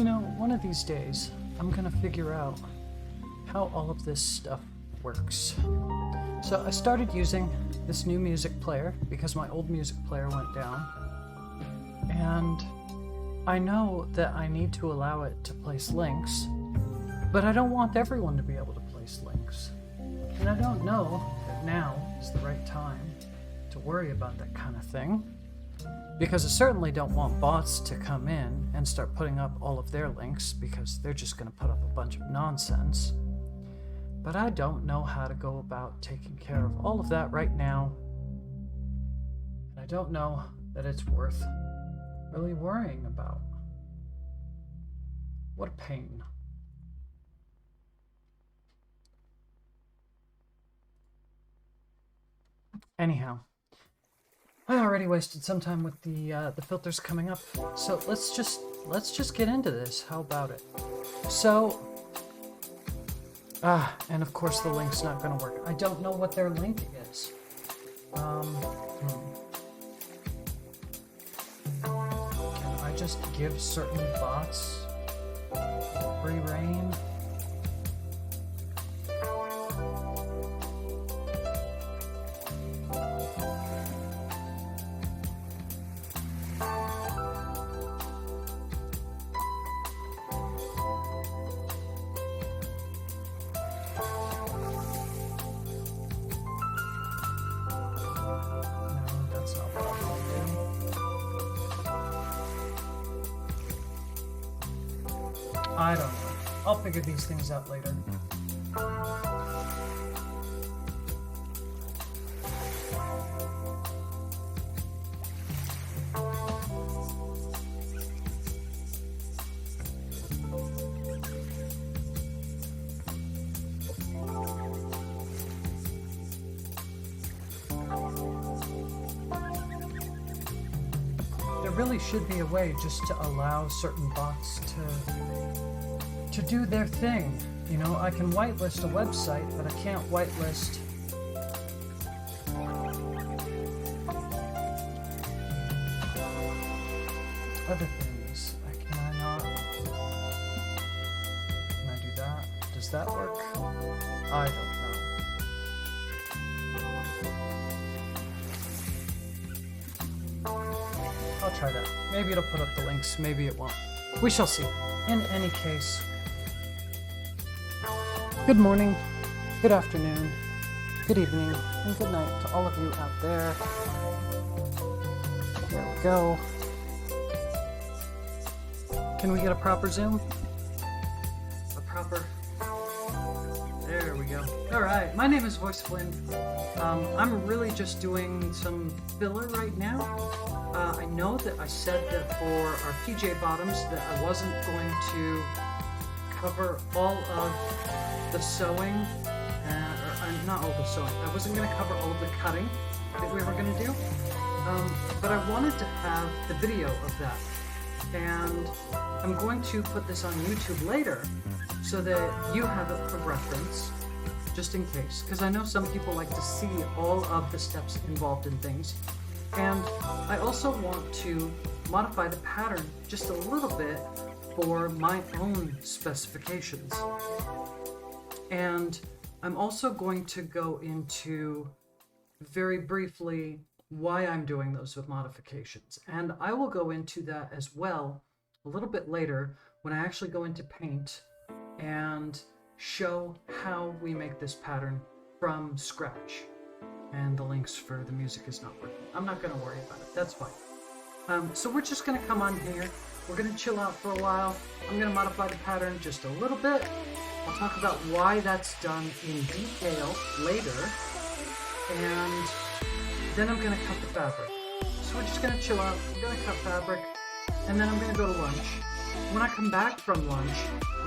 You know, one of these days, I'm gonna figure out how all of this stuff works. So I started using this new music player because my old music player went down. And I know that I need to allow it to place links, but I don't want everyone to be able to place links. And I don't know that now is the right time to worry about that kind of thing, because I certainly don't want bots to come in and start putting up all of their links, because they're just going to put up a bunch of nonsense. But I don't know how to go about taking care of all of that right now. And I don't know that it's worth really worrying about. What a pain. Anyhow, I already wasted some time with the filters coming up, so let's just get into this. How about it? So, and of course the link's not going to work. I don't know what their link is. Can I just give certain bots free reign? I don't know. I'll figure these things out later. There really should be a way just to allow certain bots to do their thing. You know, I can whitelist a website, but I can't whitelist other things. Can I not? Can I do that? Does that work? I don't know. I'll try that. Maybe it'll put up the links, maybe it won't. We shall see. In any case, good morning, good afternoon, good evening, and good night to all of you out there. There we go. Can we get a proper zoom? A proper... There we go. Alright, my name is Voice Flynn. I'm really just doing some filler right now. I know that I said that for our PJ Bottoms that I wasn't going to cover all of the sewing, or not all the sewing. I wasn't going to cover all of the cutting that we were going to do, but I wanted to have the video of that. And I'm going to put this on YouTube later so that you have it for reference, just in case. Because I know some people like to see all of the steps involved in things. And I also want to modify the pattern just a little bit for my own specifications. And I'm also going to go into very briefly why I'm doing those modifications. And I will go into that as well a little bit later when I actually go into Paint and show how we make this pattern from scratch. And the links for the music is not working. I'm not going to worry about it. That's fine. So we're just going to come on here. We're going to chill out for a while. I'm going to modify the pattern just a little bit. I'll talk about why that's done in detail later. And then I'm going to cut the fabric. So we're just going to chill out. We're going to cut fabric. And then I'm going to go to lunch. When I come back from lunch,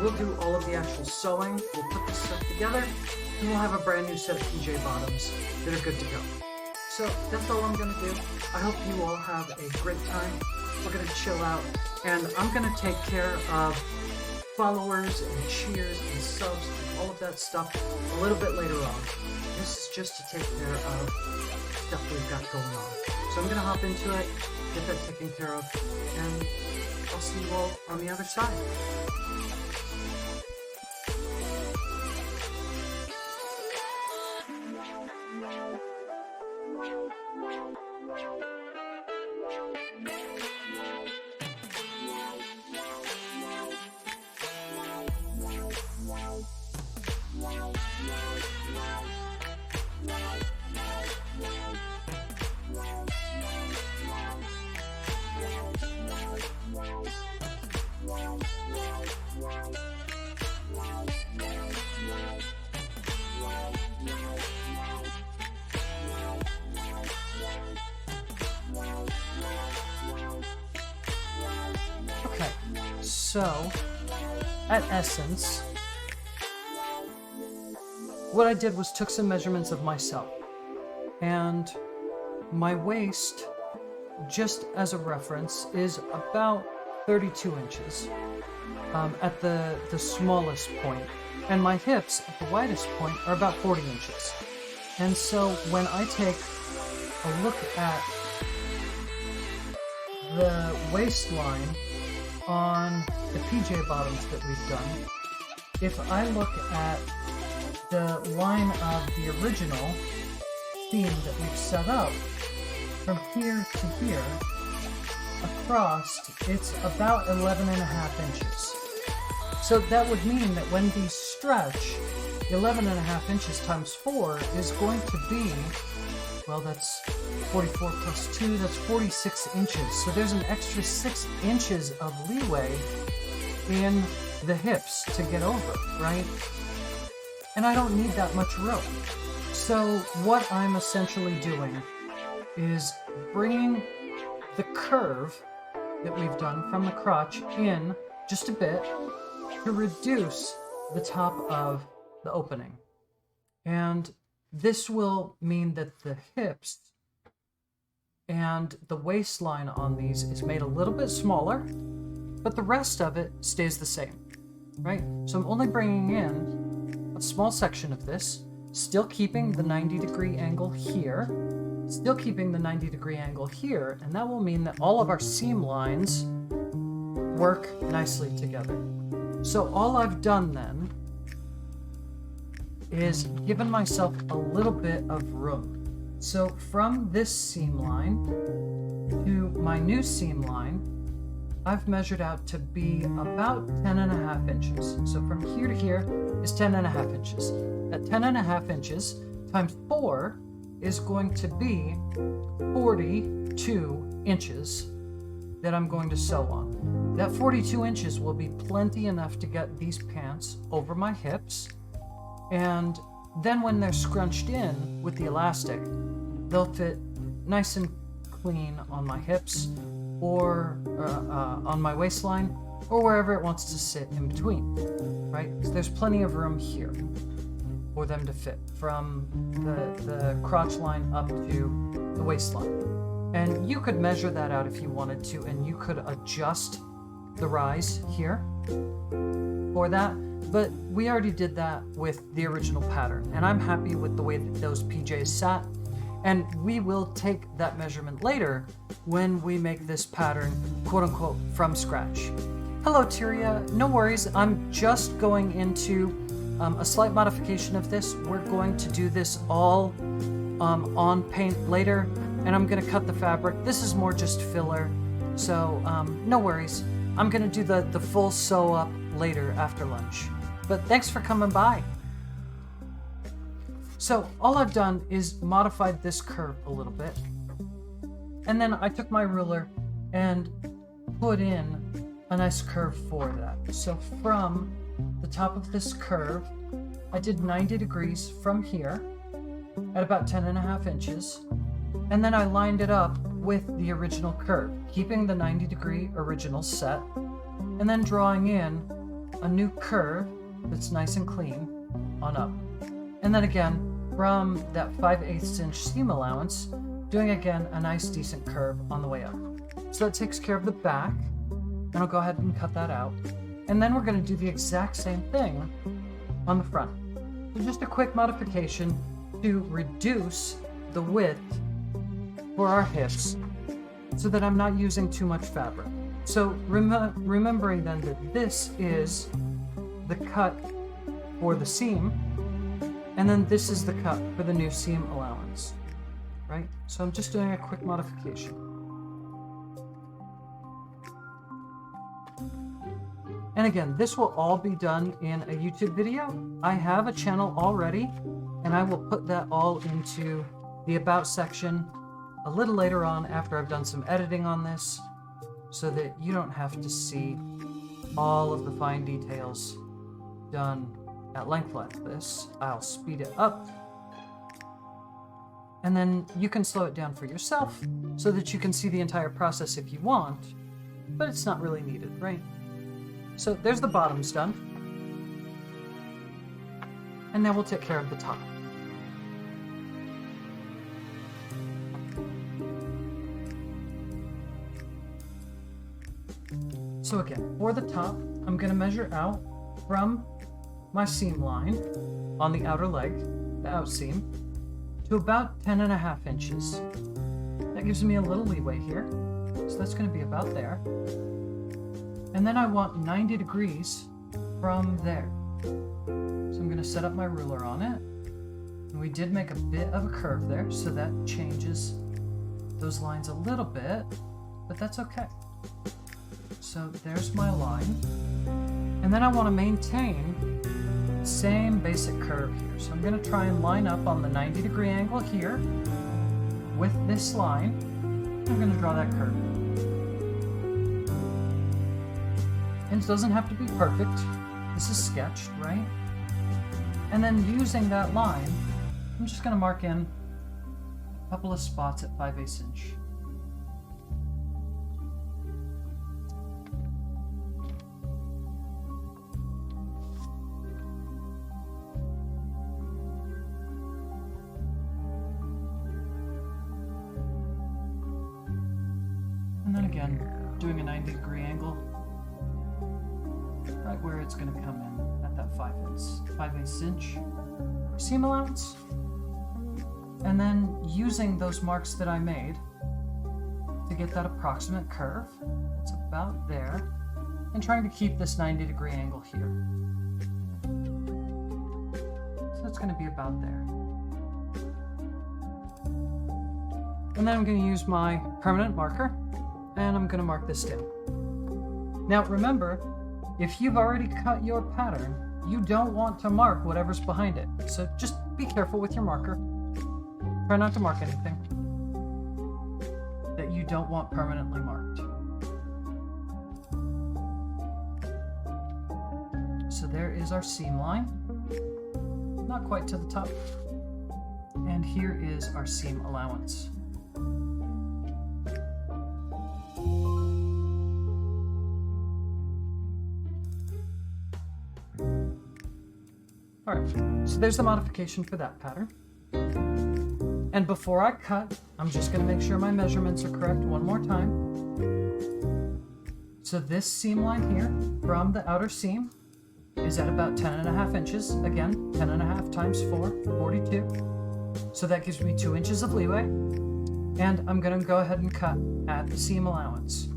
we'll do all of the actual sewing. We'll put this stuff together. And we'll have a brand new set of PJ Bottoms that are good to go. So that's all I'm going to do. I hope you all have a great time. We're going to chill out. And I'm going to take care of followers and cheers and subs and all of that stuff a little bit later on. This is just to take care of stuff we've got going on. So I'm going to hop into it, get that taken care of, and I'll see you all on the other side. Okay, so at essence, what I did was took some measurements of myself, and my waist, just as a reference, is about 32 inches at the smallest point, and my hips at the widest point are about 40 inches. And so when I take a look at the waistline on the PJ bottoms that we've done, if I look at the line of the original theme that we've set up, from here to here, across, it's about 11.5 inches. So that would mean that when these stretch, 11.5 inches times 4 is going to be, well, that's 44 plus 2, that's 46 inches. So there's an extra 6 inches of leeway in the hips to get over, right? And I don't need that much room. So what I'm essentially doing is bringing the curve that we've done from the crotch in just a bit to reduce the top of the opening. And this will mean that the hips and the waistline on these is made a little bit smaller, but the rest of it stays the same, right? So I'm only bringing in a small section of this, still keeping the 90-degree angle here, still keeping the 90-degree angle here, and that will mean that all of our seam lines work nicely together. So all I've done then is given myself a little bit of room. So from this seam line to my new seam line, I've measured out to be about 10.5 inches. So from here to here is 10.5 inches. At 10.5 inches times 4 is going to be 42 inches that I'm going to sew on. That 42 inches will be plenty enough to get these pants over my hips, and then when they're scrunched in with the elastic, they'll fit nice and clean on my hips or on my waistline or wherever it wants to sit in between, right? So there's plenty of room here for them to fit from the crotch line up to the waistline. And you could measure that out if you wanted to, and you could adjust the rise here for that, but we already did that with the original pattern, and I'm happy with the way that those PJs sat, and we will take that measurement later when we make this pattern, quote-unquote, from scratch. Hello, Tyria. No worries, I'm just going into a slight modification of this. We're going to do this all on paint later, and I'm going to cut the fabric. This is more just filler, so no worries. I'm going to do the full sew up later after lunch. But thanks for coming by. So all I've done is modified this curve a little bit. And then I took my ruler and put in a nice curve for that. So from the top of this curve, I did 90 degrees from here at about 10.5 inches. And then I lined it up with the original curve, keeping the 90-degree original set, and then drawing in a new curve that's nice and clean on up. And then again, from that 5/8 inch seam allowance, doing again a nice decent curve on the way up. So that takes care of the back, and I'll go ahead and cut that out. And then we're going to do the exact same thing on the front. So just a quick modification to reduce the width for our hips so that I'm not using too much fabric. So remembering then that this is the cut for the seam, and then this is the cut for the new seam allowance, right? So I'm just doing a quick modification. And again, this will all be done in a YouTube video. I have a channel already, and I will put that all into the About section a little later on after I've done some editing on this, so that you don't have to see all of the fine details done at length like this. I'll speed it up, and then you can slow it down for yourself so that you can see the entire process if you want, but it's not really needed, right? So there's the bottoms done. And now we'll take care of the top. So again, for the top, I'm going to measure out from my seam line on the outer leg, the out seam, to about 10.5 inches. That gives me a little leeway here. So that's going to be about there. And then I want 90 degrees from there. So I'm going to set up my ruler on it. And we did make a bit of a curve there, so that changes those lines a little bit, but that's okay. So there's my line. And then I want to maintain the same basic curve here. So I'm going to try and line up on the 90-degree angle here with this line. I'm going to draw that curve. And it doesn't have to be perfect. This is sketched, right? And then using that line, I'm just going to mark in a couple of spots at 5/8 inch. And then again, doing a 90-degree angle right where it's going to come in at that 5/8 inch seam allowance. And then using those marks that I made to get that approximate curve. It's about there. And trying to keep this 90-degree angle here. So it's going to be about there. And then I'm going to use my permanent marker, and I'm going to mark this down. Now remember, if you've already cut your pattern, you don't want to mark whatever's behind it. So just be careful with your marker. Try not to mark anything that you don't want permanently marked. So there is our seam line. Not quite to the top. And here is our seam allowance. Alright, so there's the modification for that pattern. And before I cut, I'm just going to make sure my measurements are correct one more time. So this seam line here from the outer seam is at about 10.5 inches. Again, 10.5 times 4, 42. So that gives me 2 inches of leeway. And I'm going to go ahead and cut at the seam allowance.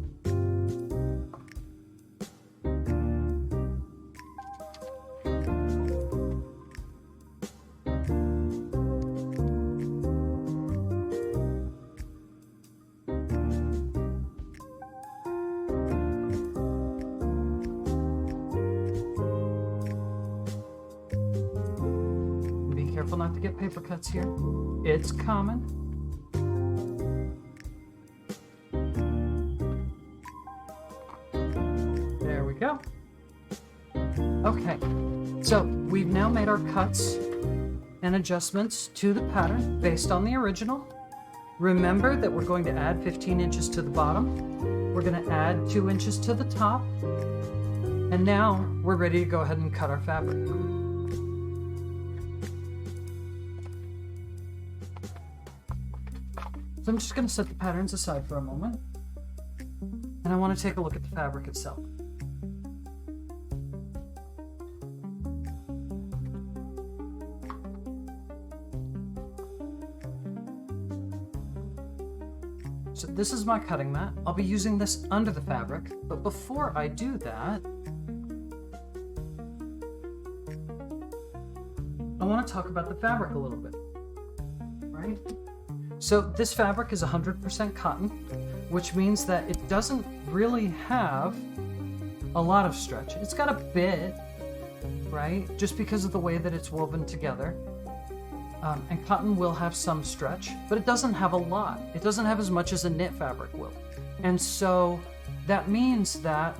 Careful not to get paper cuts here. It's common. There we go. Okay, so we've now made our cuts and adjustments to the pattern based on the original. Remember that we're going to add 15 inches to the bottom. We're going to add 2 inches to the top. And now we're ready to go ahead and cut our fabric. So I'm just going to set the patterns aside for a moment, and I want to take a look at the fabric itself. So this is my cutting mat. I'll be using this under the fabric, but before I do that, I want to talk about the fabric a little bit, right? So this fabric is 100% cotton, which means that it doesn't really have a lot of stretch. It's got a bit, right? Just because of the way that it's woven together. And cotton will have some stretch, but it doesn't have a lot. It doesn't have as much as a knit fabric will. And so that means that,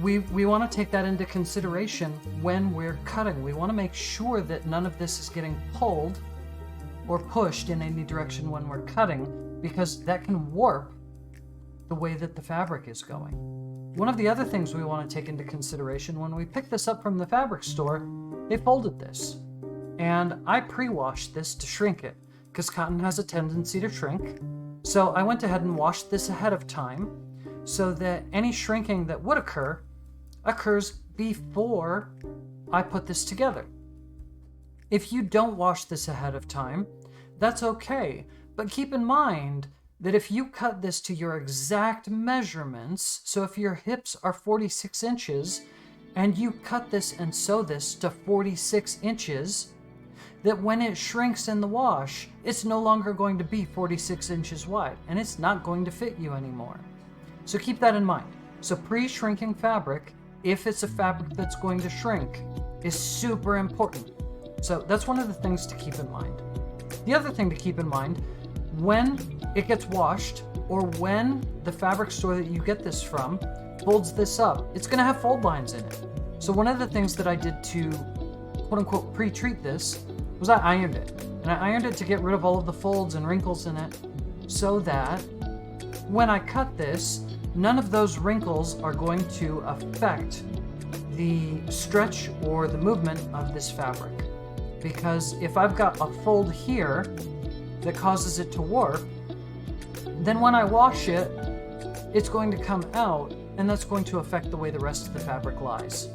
we want to take that into consideration when we're cutting. We want to make sure that none of this is getting pulled or pushed in any direction when we're cutting, because that can warp the way that the fabric is going. One of the other things we want to take into consideration when we pick this up from the fabric store, they folded this. And I pre-washed this to shrink it, because cotton has a tendency to shrink. So I went ahead and washed this ahead of time so that any shrinking that would occur occurs before I put this together. If you don't wash this ahead of time, that's okay. But keep in mind that if you cut this to your exact measurements, so if your hips are 46 inches and you cut this and sew this to 46 inches, that when it shrinks in the wash, it's no longer going to be 46 inches wide and it's not going to fit you anymore. So keep that in mind. So pre-shrinking fabric, if it's a fabric that's going to shrink, is super important. So that's one of the things to keep in mind. The other thing to keep in mind, when it gets washed, or when the fabric store that you get this from folds this up, it's going to have fold lines in it. So one of the things that I did to quote-unquote pre-treat this was I ironed it. And I ironed it to get rid of all of the folds and wrinkles in it, so that when I cut this, none of those wrinkles are going to affect the stretch or the movement of this fabric. Because if I've got a fold here that causes it to warp, then when I wash it, it's going to come out, and that's going to affect the way the rest of the fabric lies.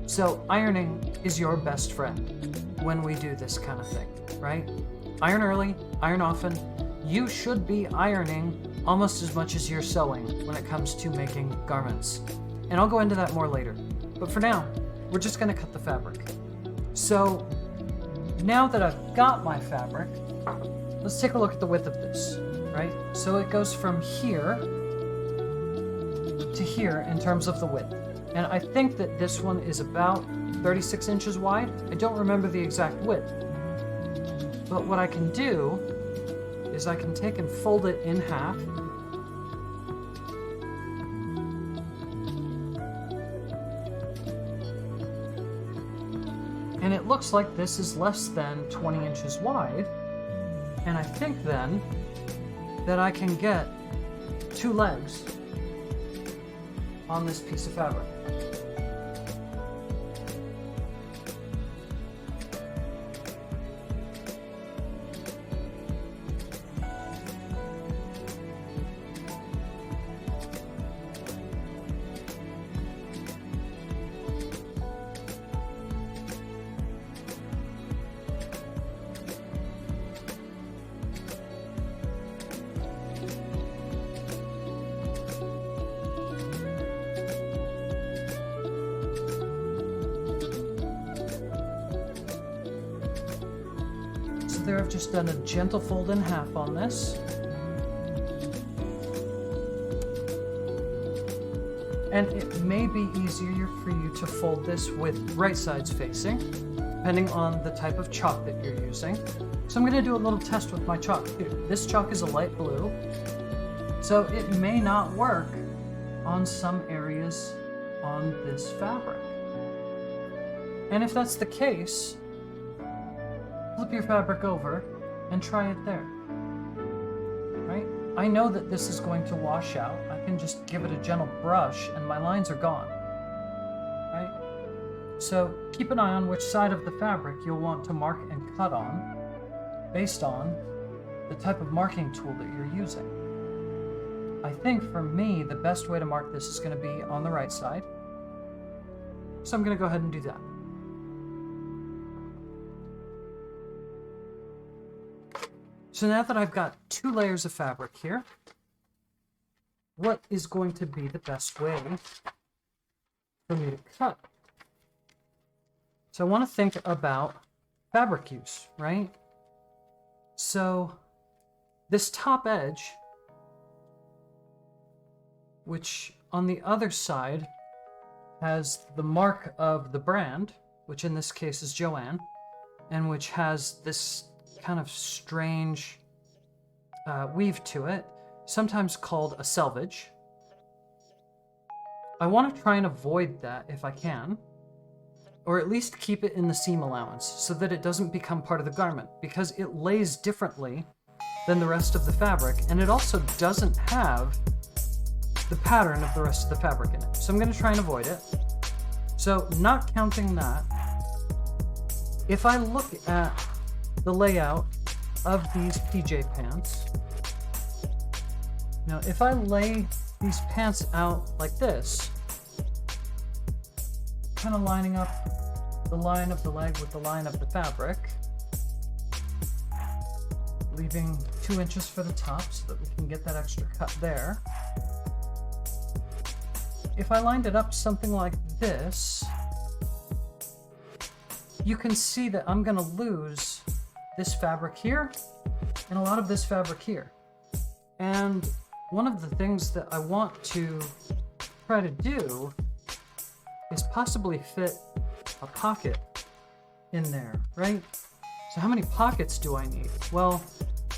So ironing is your best friend when we do this kind of thing, right? Iron early, iron often. You should be ironing almost as much as you're sewing when it comes to making garments. And I'll go into that more later. But for now, we're just going to cut the fabric. So now that I've got my fabric, let's take a look at the width of this, right? So it goes from here to here in terms of the width. And I think that this one is about 36 inches wide. I don't remember the exact width. But what I can do is I can take and fold it in half. And it looks like this is less than 20 inches wide. And I think then that I can get 2 legs on this piece of fabric. There, I've just done a gentle fold in half on this. And it may be easier for you to fold this with right sides facing, depending on the type of chalk that you're using. So I'm going to do a little test with my chalk too. This chalk is a light blue, so it may not work on some areas on this fabric. And if that's the case, flip your fabric over and try it there, right? I know that this is going to wash out. I can just give it a gentle brush and my lines are gone, right? So keep an eye on which side of the fabric you'll want to mark and cut on based on the type of marking tool that you're using. I think for me, the best way to mark this is going to be on the right side. So I'm going to go ahead and do that. So now that I've got 2 layers of fabric here, what is going to be the best way for me to cut? So I want to think about fabric use, right? So this top edge, which on the other side has the mark of the brand, which in this case is Joann, and which has this kind of strange weave to it, sometimes called a selvage. I want to try and avoid that if I can, or at least keep it in the seam allowance so that it doesn't become part of the garment, because it lays differently than the rest of the fabric, and it also doesn't have the pattern of the rest of the fabric in it. So I'm going to try and avoid it. So not counting that, if I look at the layout of these PJ pants, now if I lay these pants out like this, kind of lining up the line of the leg with the line of the fabric, leaving 2 inches for the top so that we can get that extra cut there. If I lined it up something like this, you can see that I'm going to lose this fabric here and a lot of this fabric here. And one of the things that I want to try to do is possibly fit a pocket in there, right? So how many pockets do I need? Well,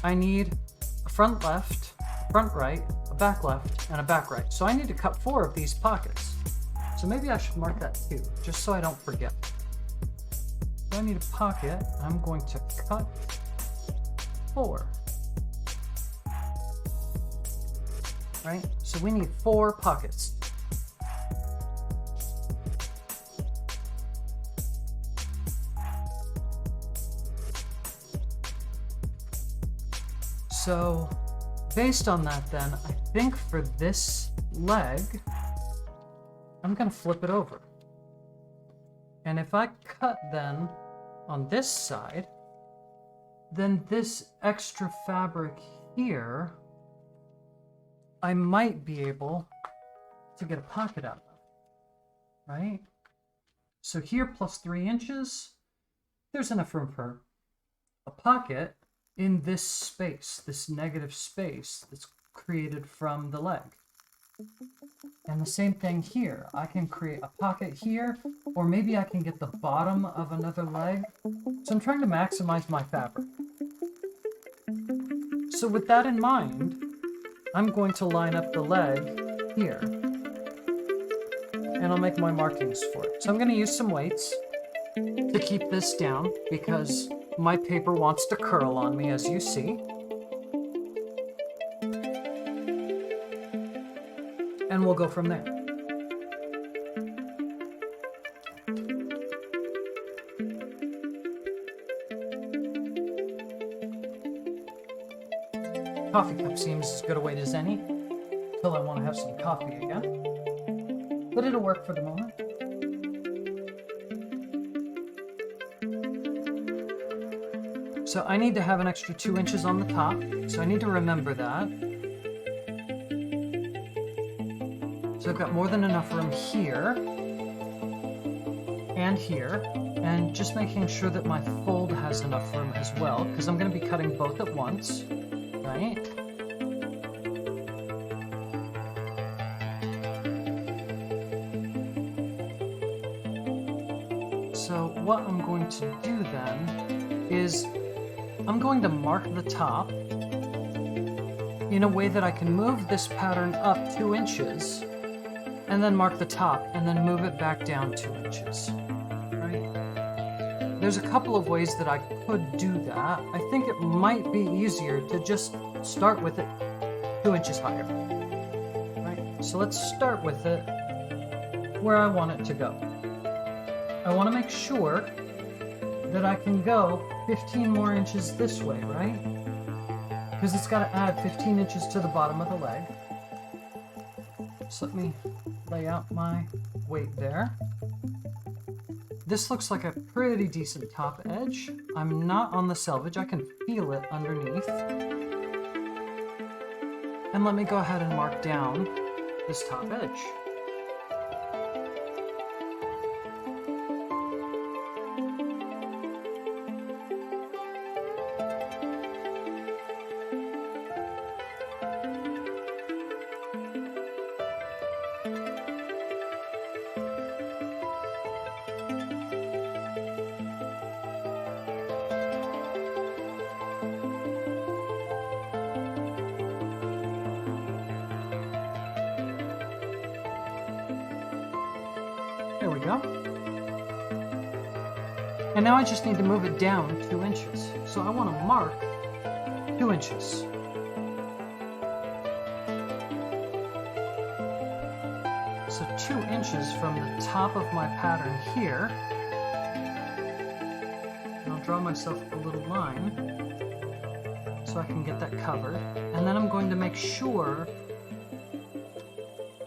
I need a front left, a front right, a back left, and a back right. So I need to cut 4 of these pockets. So maybe I should mark that too, just so I don't forget. So I need a pocket. I'm going to cut 4. Right? So we need 4 pockets. So based on that then, I think for this leg, I'm going to flip it over. And if I cut then on this side, then this extra fabric here, I might be able to get a pocket out of, right? So here plus 3 inches, there's enough room for a pocket in this space, this negative space that's created from the leg. And the same thing here. I can create a pocket here, or maybe I can get the bottom of another leg. So I'm trying to maximize my fabric. So with that in mind, I'm going to line up the leg here. And I'll make my markings for it. So I'm going to use some weights to keep this down because my paper wants to curl on me, as you see. And we'll go from there. Coffee cup seems as good a weight as any, till I want to have some coffee again. But it'll work for the moment. So I need to have an extra 2 inches on the top, so I need to remember that. So I've got more than enough room here and here, and just making sure that my fold has enough room as well, because I'm going to be cutting both at once, right? So what I'm going to do then is I'm going to mark the top in a way that I can move this pattern up 2 inches and then mark the top and then move it back down 2 inches, right? There's a couple of ways that I could do that. I think it might be easier to just start with it 2 inches higher, right? So let's start with it where I want it to go. I want to make sure that I can go 15 more inches this way, right? Because it's got to add 15 inches to the bottom of the leg. So let me lay out my weight there. this looks like a pretty decent top edge. I'm not on the selvage. I can feel it underneath. And let me go ahead and mark down this top edge. There we go. And now I just need to move it down 2 inches. So I want to mark 2 inches. So 2 inches from the top of my pattern here. And I'll draw myself a little line so I can get that covered. And then I'm going to make sure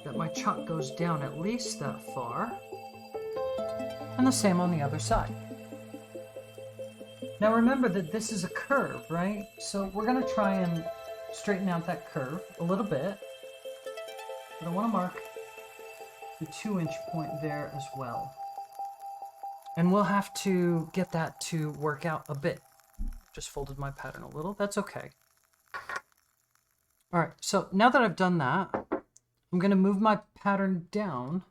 that my chalk goes down at least that far. And the same on the other side. Now remember that this is a curve, right? So we're going to try and straighten out that curve a little bit. But I want to mark the 2-inch point there as well. And we'll have to get that to work out a bit. Just folded my pattern a little. That's okay. All right, so now that I've done that, I'm going to move my pattern down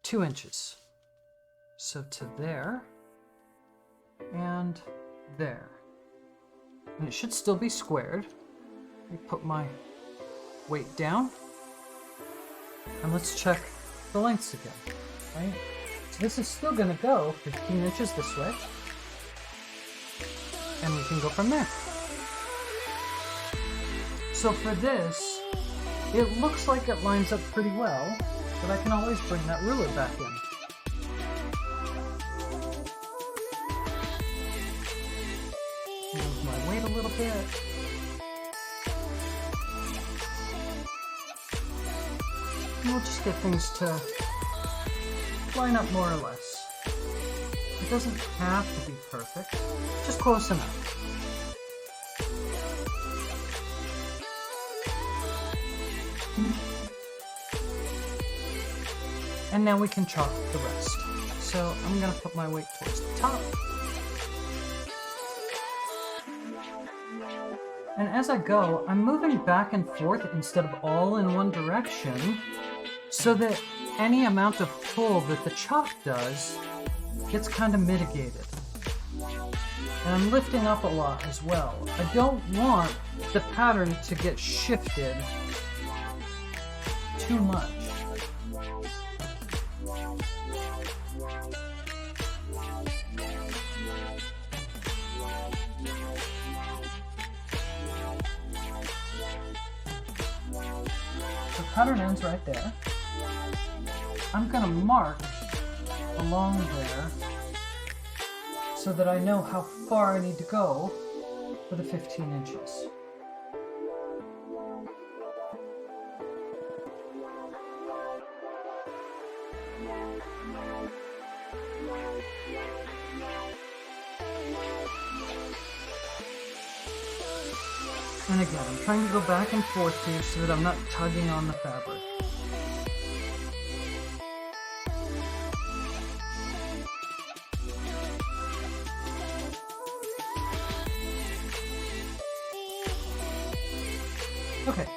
2 inches. So to there, and there. And it should still be squared. Let me put my weight down. And let's check the lengths again, right? So this is still gonna go 15 inches this way. And we can go from there. So for this, it looks like it lines up pretty well, but I can always bring that ruler back in. Move my weight a little bit. And we'll just get things to line up more or less. It doesn't have to be perfect, just close enough. And now we can chalk the rest. So I'm gonna put my weight towards the top. And as I go, I'm moving back and forth instead of all in one direction so that any amount of pull that the chalk does gets kind of mitigated. And I'm lifting up a lot as well. I don't want the pattern to get shifted too much. The pattern ends right there. I'm gonna mark along there so that I know how far I need to go for the 15 inches. And again, I'm trying to go back and forth here so that I'm not tugging on the fabric. Okay,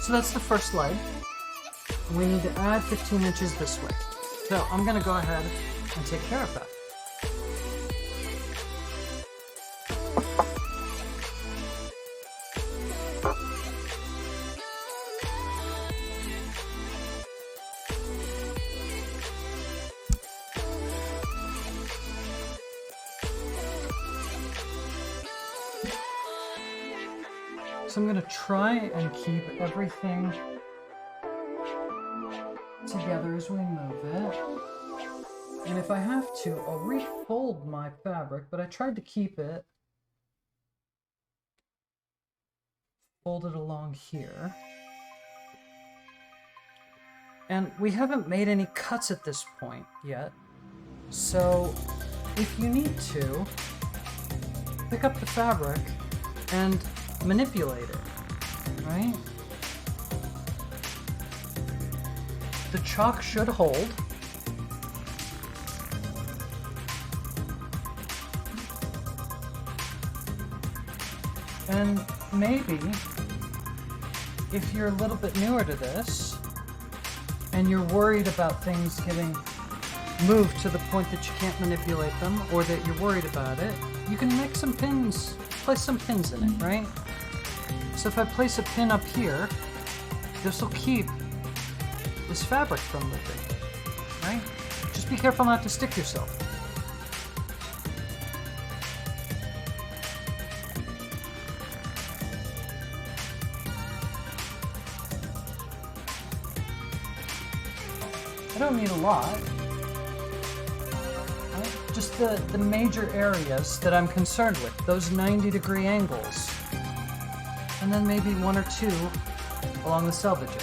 so that's the first leg. We need to add 15 inches this way. So I'm going to go ahead and take care of that. So I'm going to try and keep everything together as we move it. And if I have to, I'll refold my fabric, but I tried to keep it folded along here. And we haven't made any cuts at this point yet. So if you need to, pick up the fabric and manipulate it, right? The chalk should hold. And maybe, if you're a little bit newer to this, and you're worried about things getting moved to the point that you can't manipulate them, or that you're worried about it, you can make some pins, place some pins in it, right? So if I place a pin up here, this will keep this fabric from moving, right? Just be careful not to stick yourself. I don't need a lot. Right? Just the major areas that I'm concerned with, those 90-degree angles. And then maybe one or two along the selvage edge.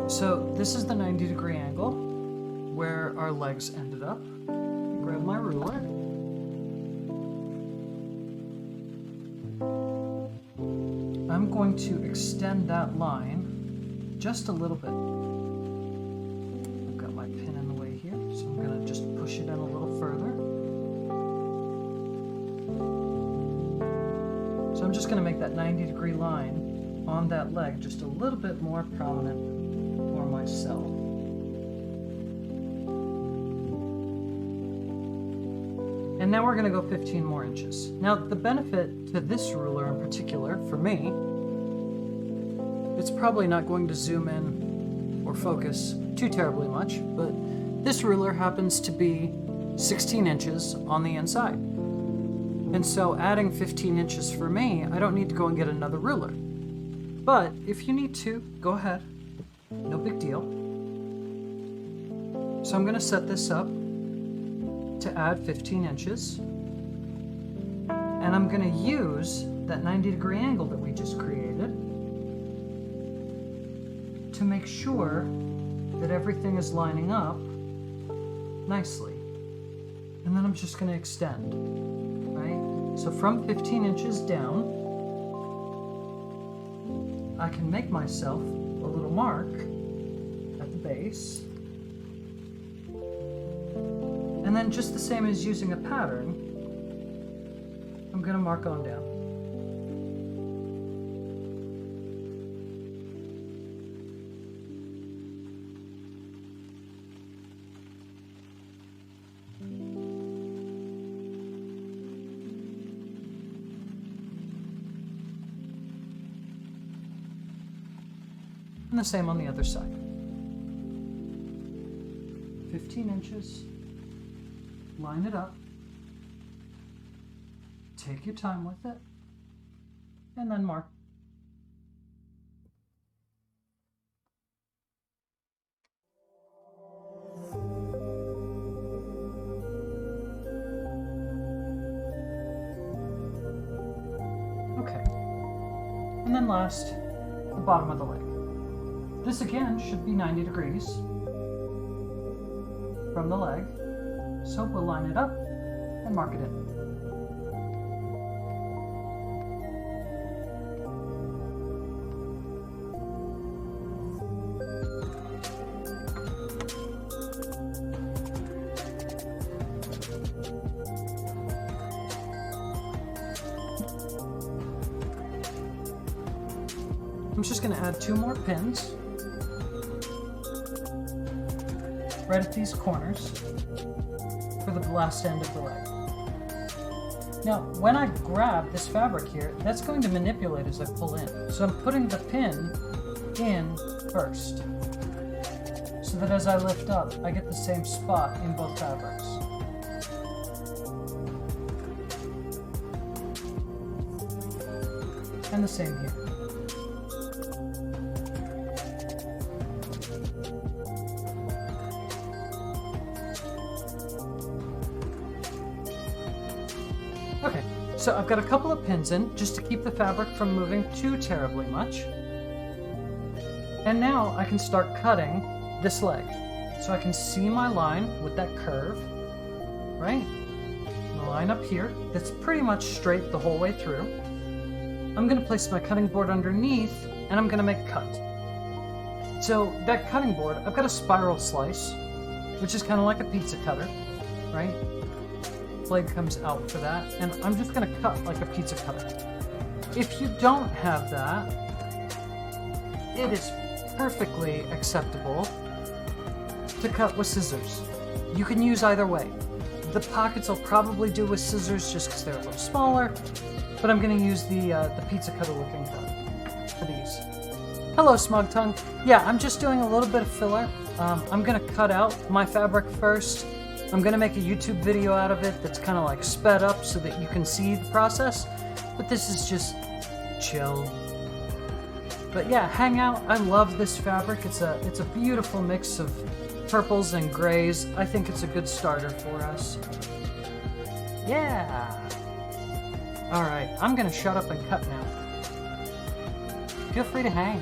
So this is the 90-degree angle where our legs ended up. Grab my ruler. I'm going to extend that line just a little bit. I've got my pin in the way here, so I'm going to just push it in a little further. So I'm just going to make that 90-degree line on that leg just a little bit more prominent for myself. And now we're going to go 15 more inches. Now the benefit to this ruler in particular, for me, it's probably not going to zoom in or focus too terribly much, but this ruler happens to be 16 inches on the inside. And so adding 15 inches for me, I don't need to go and get another ruler. But if you need to, go ahead. No big deal. So I'm going to set this up to add 15 inches. And I'm going to use that 90-degree angle that we just created to make sure that everything is lining up nicely. And then I'm just going to extend, right? So from 15 inches down, I can make myself a little mark at the base. And then just the same as using a pattern, I'm going to mark on down. And the same on the other side. 15 inches, line it up, take your time with it, and then mark. Okay, and then last, the bottom of the leg. This again should be 90 degrees from the leg. So we'll line it up and mark it in. I'm just going to add 2 more pins right at these corners for the last end of the leg. Now, when I grab this fabric here, that's going to manipulate as I pull in. So I'm putting the pin in first, so that as I lift up, I get the same spot in both fabrics. And the same here. Okay, so I've got a couple of pins in just to keep the fabric from moving too terribly much. And now I can start cutting this leg. So I can see my line with that curve, right? The line up here that's pretty much straight the whole way through. I'm going to place my cutting board underneath and I'm going to make a cut. So that cutting board, I've got a spiral slice, which is kind of like a pizza cutter, right? Blade comes out for that, and I'm just going to cut like a pizza cutter. If you don't have that, it is perfectly acceptable to cut with scissors. You can use either way. The pockets I'll probably do with scissors just because they're a little smaller, but I'm going to use the pizza cutter looking cut for these. Hello, Smug Tongue. Yeah, I'm just doing a little bit of filler. I'm going to cut out my fabric first. I'm going to make a YouTube video out of it that's kind of like sped up so that you can see the process, but this is just chill. But yeah, hang out. I love this fabric. It's a beautiful mix of purples and grays. I think it's a good starter for us. Yeah. All right, I'm going to shut up and cut now. Feel free to hang.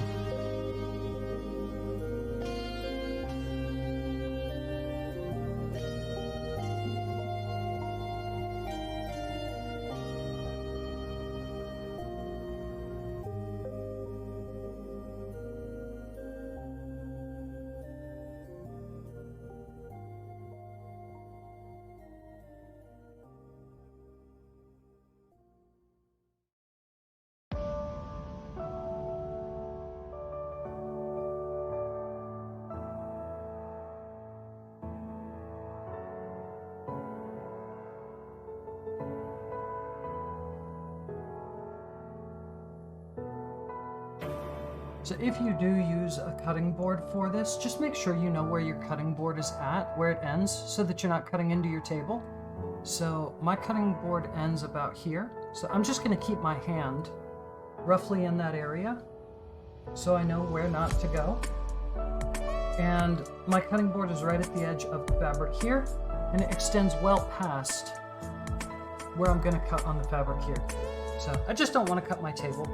So if you do use a cutting board for this, just make sure you know where your cutting board is at, where it ends, so that you're not cutting into your table. So my cutting board ends about here. So I'm just going to keep my hand roughly in that area, so I know where not to go. And my cutting board is right at the edge of the fabric here, and it extends well past where I'm going to cut on the fabric here. So I just don't want to cut my table.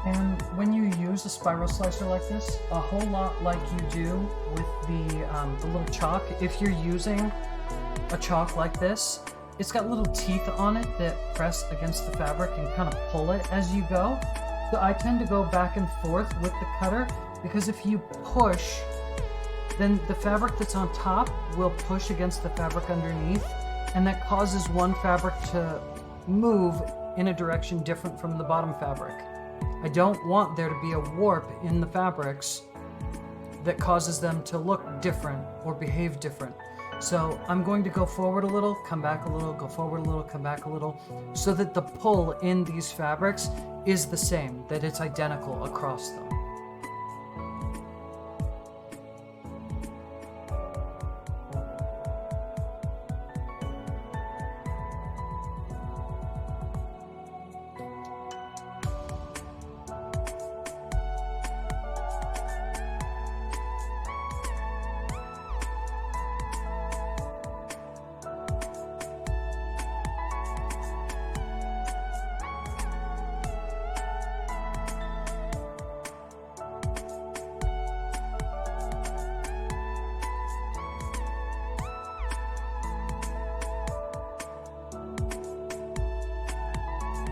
And when you use a spiral slicer like this, a whole lot like you do with the little chalk, if you're using a chalk like this, it's got little teeth on it that press against the fabric and kind of pull it as you go. So I tend to go back and forth with the cutter, because if you push, then the fabric that's on top will push against the fabric underneath, and that causes one fabric to move in a direction different from the bottom fabric. I don't want there to be a warp in the fabrics that causes them to look different or behave different. So I'm going to go forward a little, come back a little, go forward a little, come back a little, so that the pull in these fabrics is the same, that it's identical across them.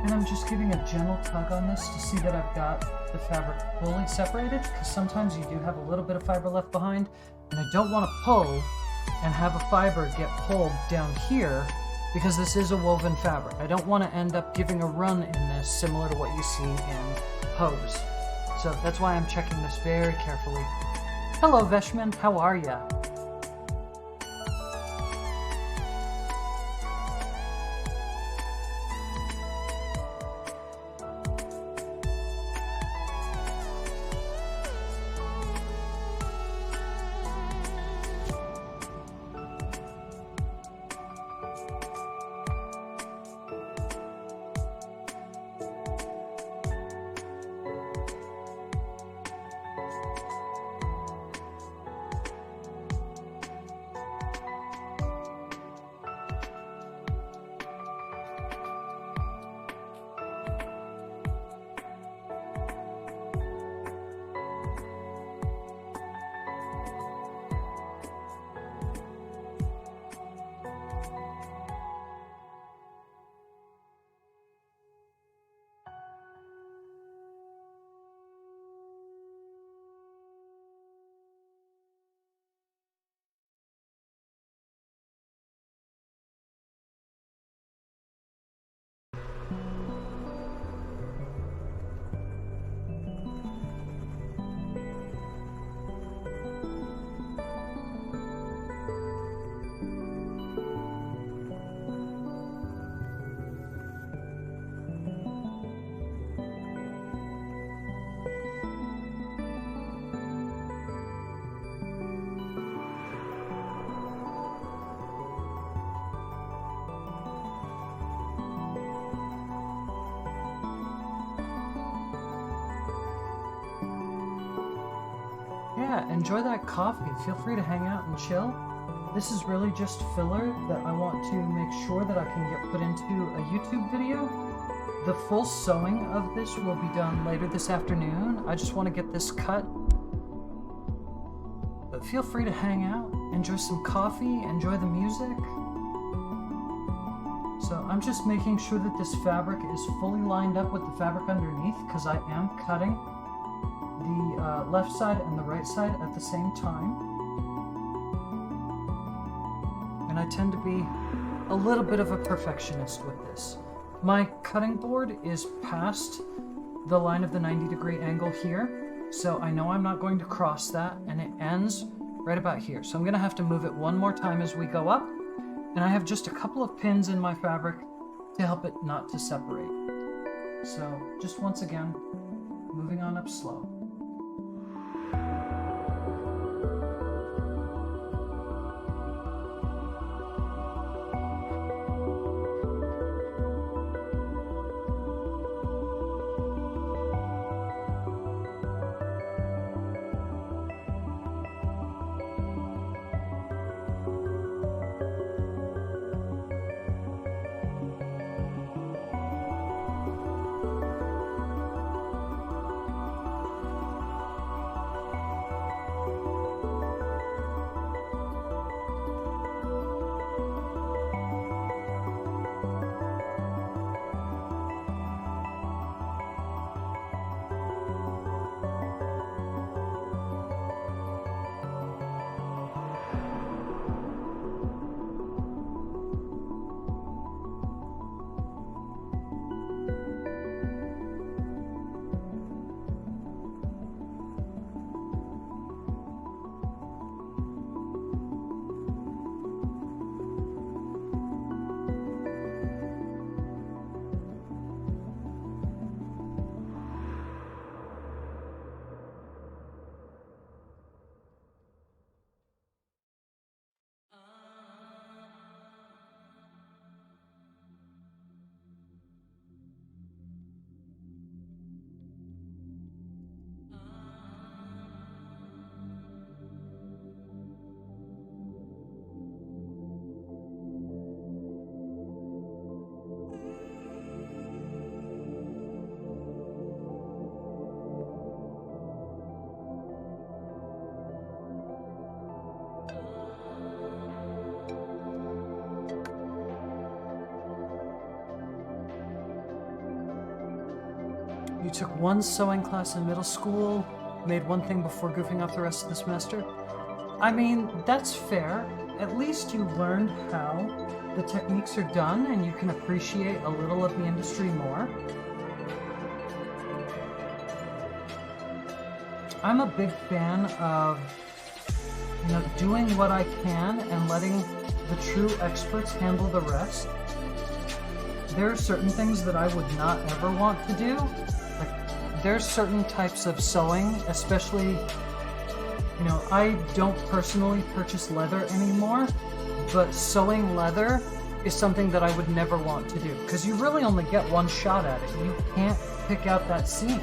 And I'm just giving a gentle tug on this to see that I've got the fabric fully separated, because sometimes you do have a little bit of fiber left behind, and I don't want to pull and have a fiber get pulled down here, because this is a woven fabric. I don't want to end up giving a run in this similar to what you see in hose. So that's why I'm checking this very carefully. Hello Veshman, how are ya? Yeah, enjoy that coffee. Feel free to hang out and chill. This is really just filler that I want to make sure that I can get put into a YouTube video. The full sewing of this will be done later this afternoon. I just want to get this cut. But feel free to hang out, enjoy some coffee, enjoy the music. So I'm just making sure that this fabric is fully lined up with the fabric underneath, because I am cutting the left side and the right side at the same time. And I tend to be a little bit of a perfectionist with this. My cutting board is past the line of the 90-degree angle here, so I know I'm not going to cross that, and it ends right about here. So I'm going to have to move it one more time as we go up, and I have just a couple of pins in my fabric to help it not to separate. So just once again, moving on up slow. You took one sewing class in middle school, made one thing before goofing off the rest of the semester. I mean, that's fair. At least you learned how the techniques are done and you can appreciate a little of the industry more. I'm a big fan of, doing what I can and letting the true experts handle the rest. There are certain things that I would not ever want to do. Like, there's certain types of sewing, especially, I don't personally purchase leather anymore, but sewing leather is something that I would never want to do, because you really only get one shot at it. You can't pick out that seam.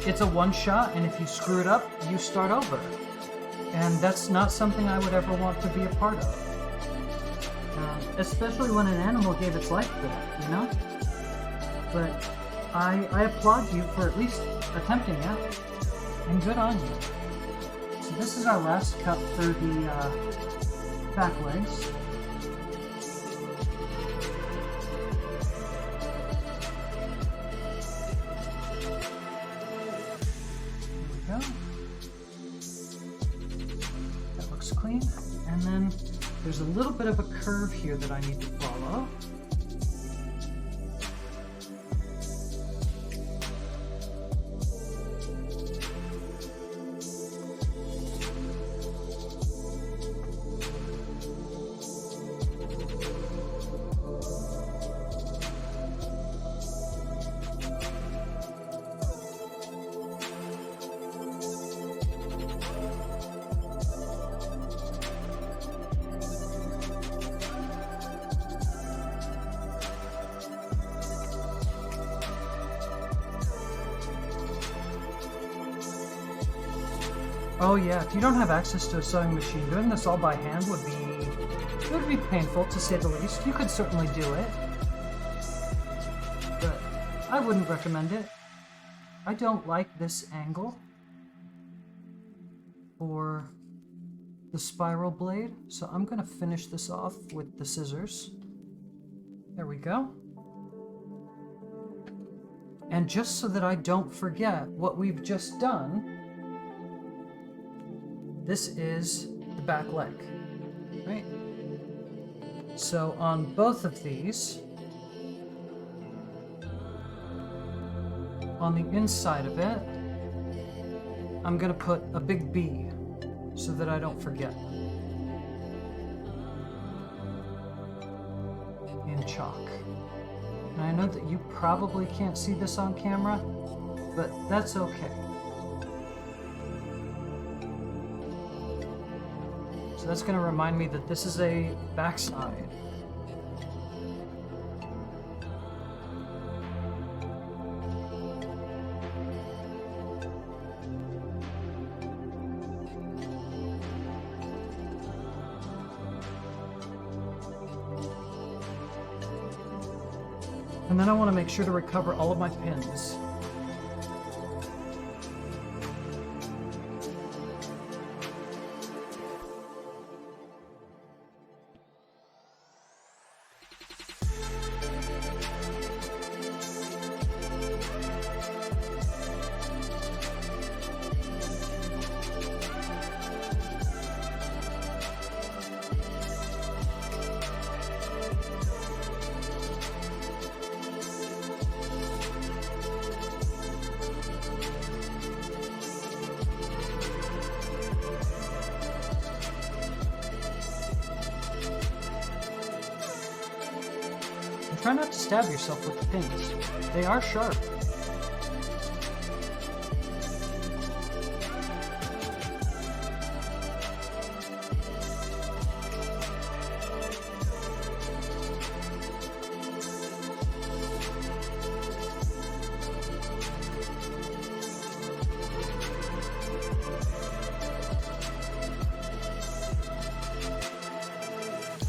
It's a one shot, and if you screw it up, you start over. And that's not something I would ever want to be a part of. Especially when an animal gave its life for that, But I applaud you for at least attempting it, and good on you. So this is our last cut for the back legs. There we go. That looks clean. And then there's a little bit of a curve here that I need to follow. Oh yeah, if you don't have access to a sewing machine, doing this all by hand would be painful, to say the least. You could certainly do it, but I wouldn't recommend it. I don't like this angle for the spiral blade, so I'm gonna finish this off with the scissors. There we go. And just so that I don't forget what we've just done, this is the back leg, right? So on both of these, on the inside of it, I'm gonna put a big B so that I don't forget. In chalk. And I know that you probably can't see this on camera, but that's okay. So that's going to remind me that this is a backside. And then I want to make sure to recover all of my pins. Try not to stab yourself with the pins. They are sharp.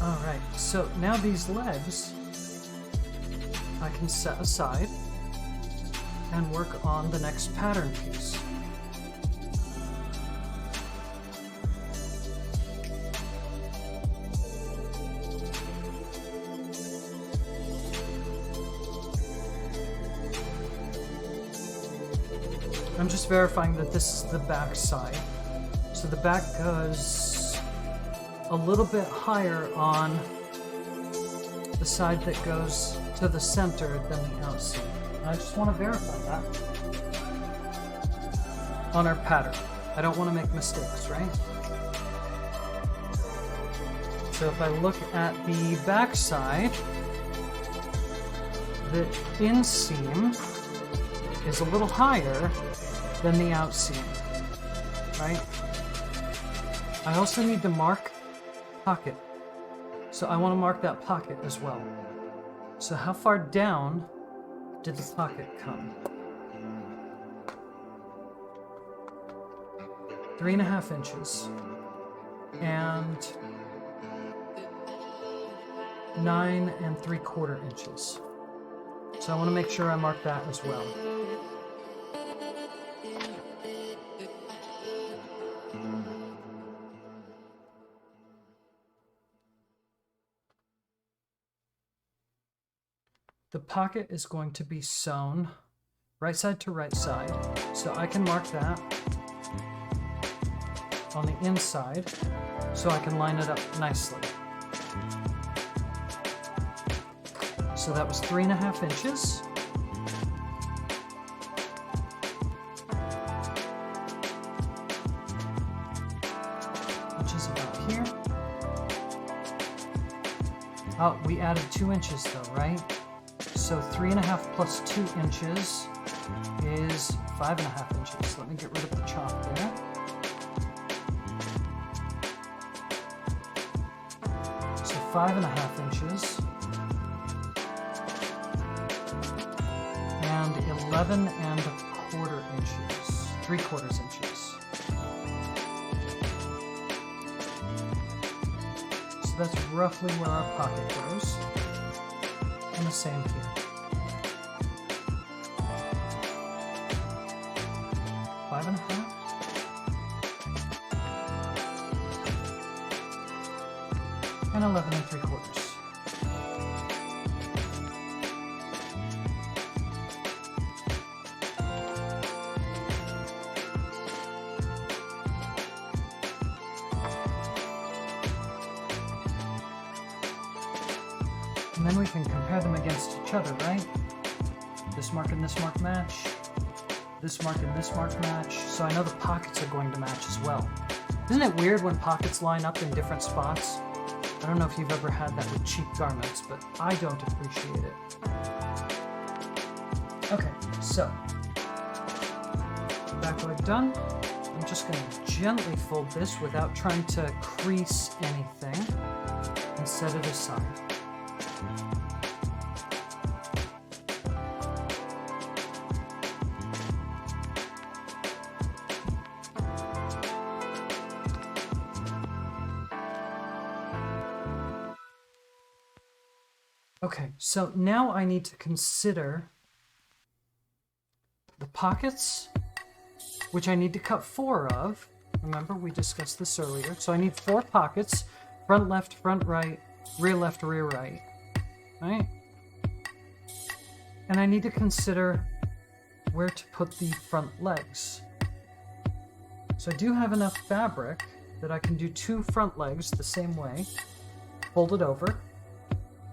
Alright, so now these legs I can set aside and work on the next pattern piece. I'm just verifying that this is the back side. So the back goes a little bit higher on the side that goes to the center than the outside. And I just want to verify that on our pattern. I don't want to make mistakes, right? So if I look at the back side, the inseam is a little higher than the outseam, right? I also need to mark pocket. So I want to mark that pocket as well. So how far down did the pocket come? 3.5 inches. And 9 3/4 inches. So I want to make sure I mark that as well. The pocket is going to be sewn right side to right side, so I can mark that on the inside so I can line it up nicely. So that was 3.5 inches. Which is about here. Oh, we added 2 inches though, right? So 3.5 plus 2 inches is 5.5 inches. Let me get rid of the chalk there. So 5.5 inches. And 11 1/4 inches. 3/4 inches. So that's roughly where our pocket goes. And the same here. 5.5. And 11 3/4. And then we can compare them against each other, right? This mark and this mark match. This mark and this mark match. So I know the pockets are going to match as well. Isn't it weird when pockets line up in different spots? I don't know if you've ever had that with cheap garments, but I don't appreciate it. Okay, so back leg done. I'm just going to gently fold this without trying to crease anything and set it aside. Okay, so now I need to consider the pockets, which I need to cut 4 of. Remember, we discussed this earlier. So I need 4 pockets, front left, front right, rear left, rear right, right? And I need to consider where to put the front legs. So I do have enough fabric that I can do 2 front legs the same way, fold it over,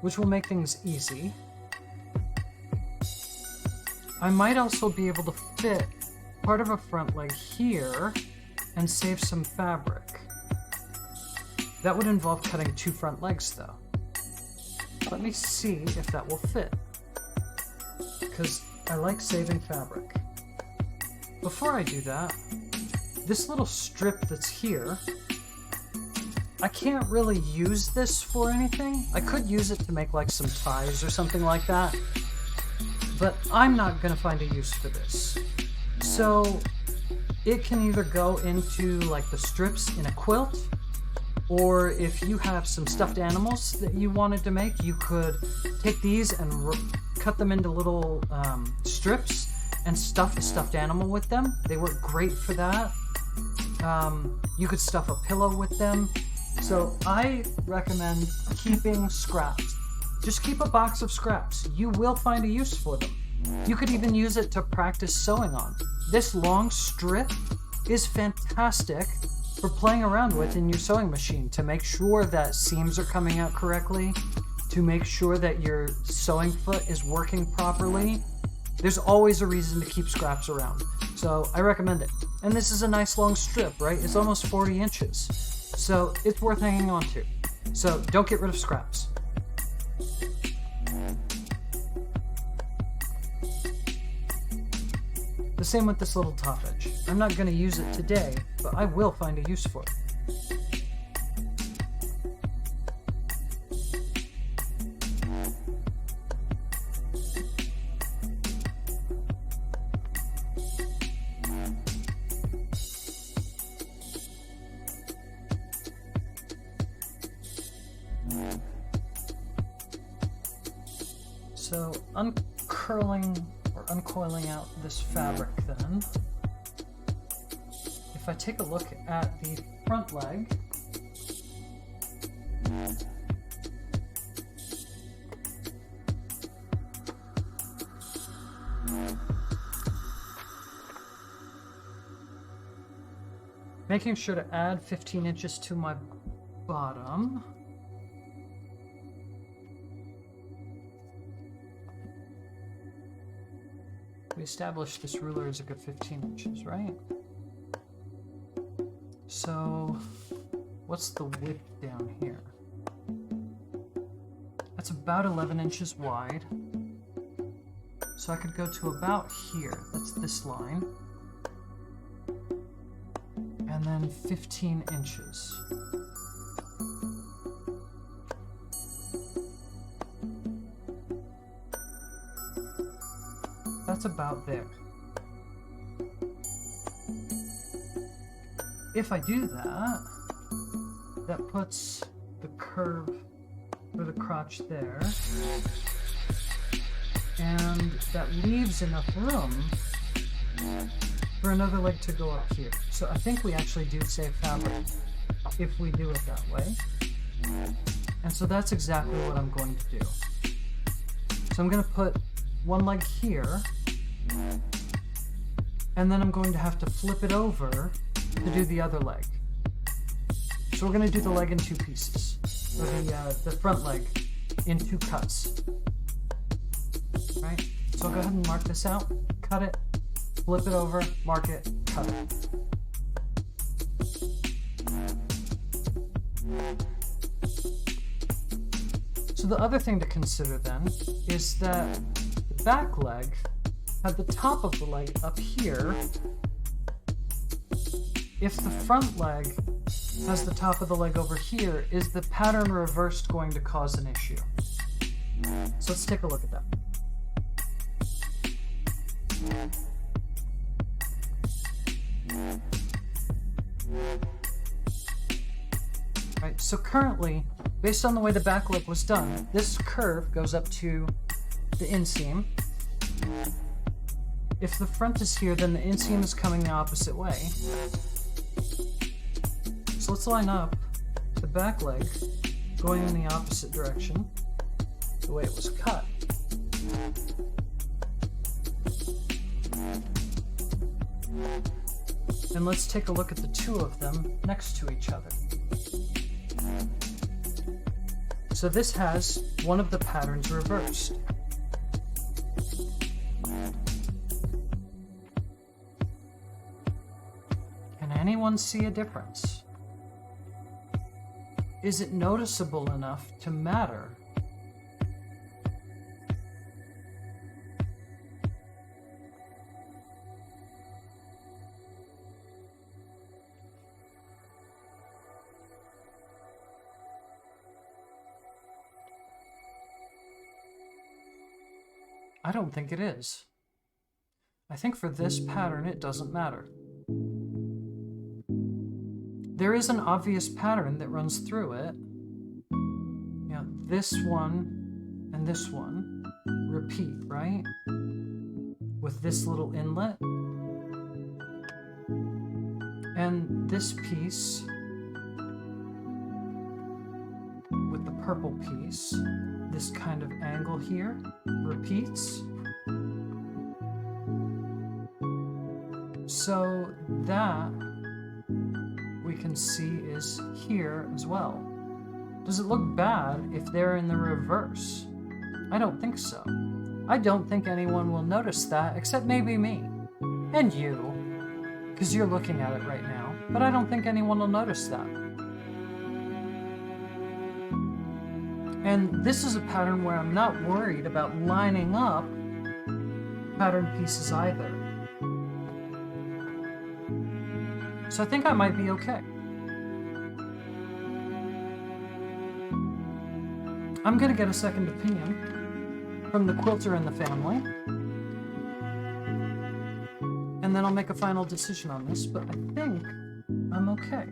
which will make things easy. I might also be able to fit part of a front leg here and save some fabric. That would involve cutting 2 front legs though. Let me see if that will fit, because I like saving fabric. Before I do that, this little strip that's here, I can't really use this for anything. I could use it to make like some ties or something like that, but I'm not gonna find a use for this. So it can either go into like the strips in a quilt, or if you have some stuffed animals that you wanted to make, you could take these and cut them into little strips and stuff a stuffed animal with them. They work great for that. You could stuff a pillow with them. So I recommend keeping scraps. Just keep a box of scraps. You will find a use for them. You could even use it to practice sewing on. this long strip is fantastic for playing around with in your sewing machine to make sure that seams are coming out correctly, to make sure that your sewing foot is working properly. There's always a reason to keep scraps around. So I recommend it. And this is a nice long strip, right? It's almost 40 inches. So it's worth hanging on to. So don't get rid of scraps. The same with this little top edge. I'm not going to use it today, but I will find a use for it. So uncurling or uncoiling out this fabric then, if I take a look at the front leg, making sure to add 15 inches to my bottom. We established this ruler is a good 15 inches, right? So what's the width down here? That's about 11 inches wide. So I could go to about here. That's this line. And then 15 inches. That's about there. If I do that, that puts the curve for the crotch there, and that leaves enough room for another leg to go up here. So I think we actually do save fabric if we do it that way. And so that's exactly what I'm going to do. So I'm going to put one leg here, and then I'm going to have to flip it over to do the other leg. So we're going to do the leg in two pieces, or the front leg in two cuts. Right? So I'll go ahead and mark this out, cut it, flip it over, mark it, cut it. So the other thing to consider then is that the back leg had the top of the leg up here. If the front leg has the top of the leg over here, is the pattern reversed going to cause an issue? So let's take a look at that. Right, so currently, based on the way the back leg was done, this curve goes up to the inseam. If the front is here, then the inseam is coming the opposite way. So let's line up the back leg going in the opposite direction, the way it was cut. And let's take a look at the two of them next to each other. So this has one of the patterns reversed. Can anyone see a difference? Is it noticeable enough to matter? I don't think it is. I think for this pattern, it doesn't matter. There is an obvious pattern that runs through it. You know, this one and this one repeat, right? With this little inlet. And this piece with the purple piece, this kind of angle here repeats. So that we can see is here as well. Does it look bad if they're in the reverse? I don't think so. I don't think anyone will notice that except maybe me. And you. Because you're looking at it right now. But I don't think anyone will notice that. And this is a pattern where I'm not worried about lining up pattern pieces either. So I think I might be okay. I'm gonna get a second opinion from the quilter in the family. And then I'll make a final decision on this, but I think I'm okay.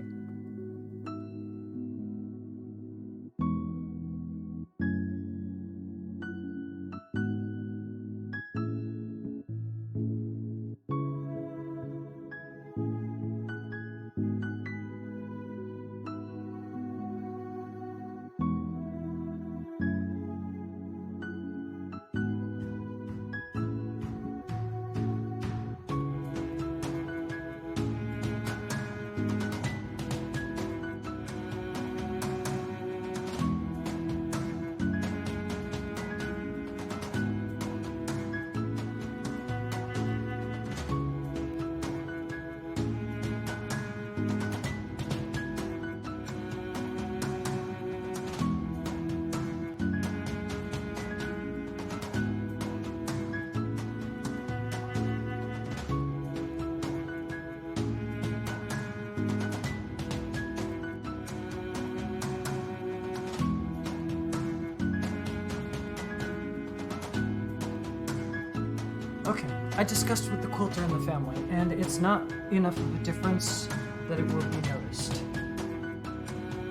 Okay, I discussed with the quilter in the family, and it's not enough of a difference that it will be noticed.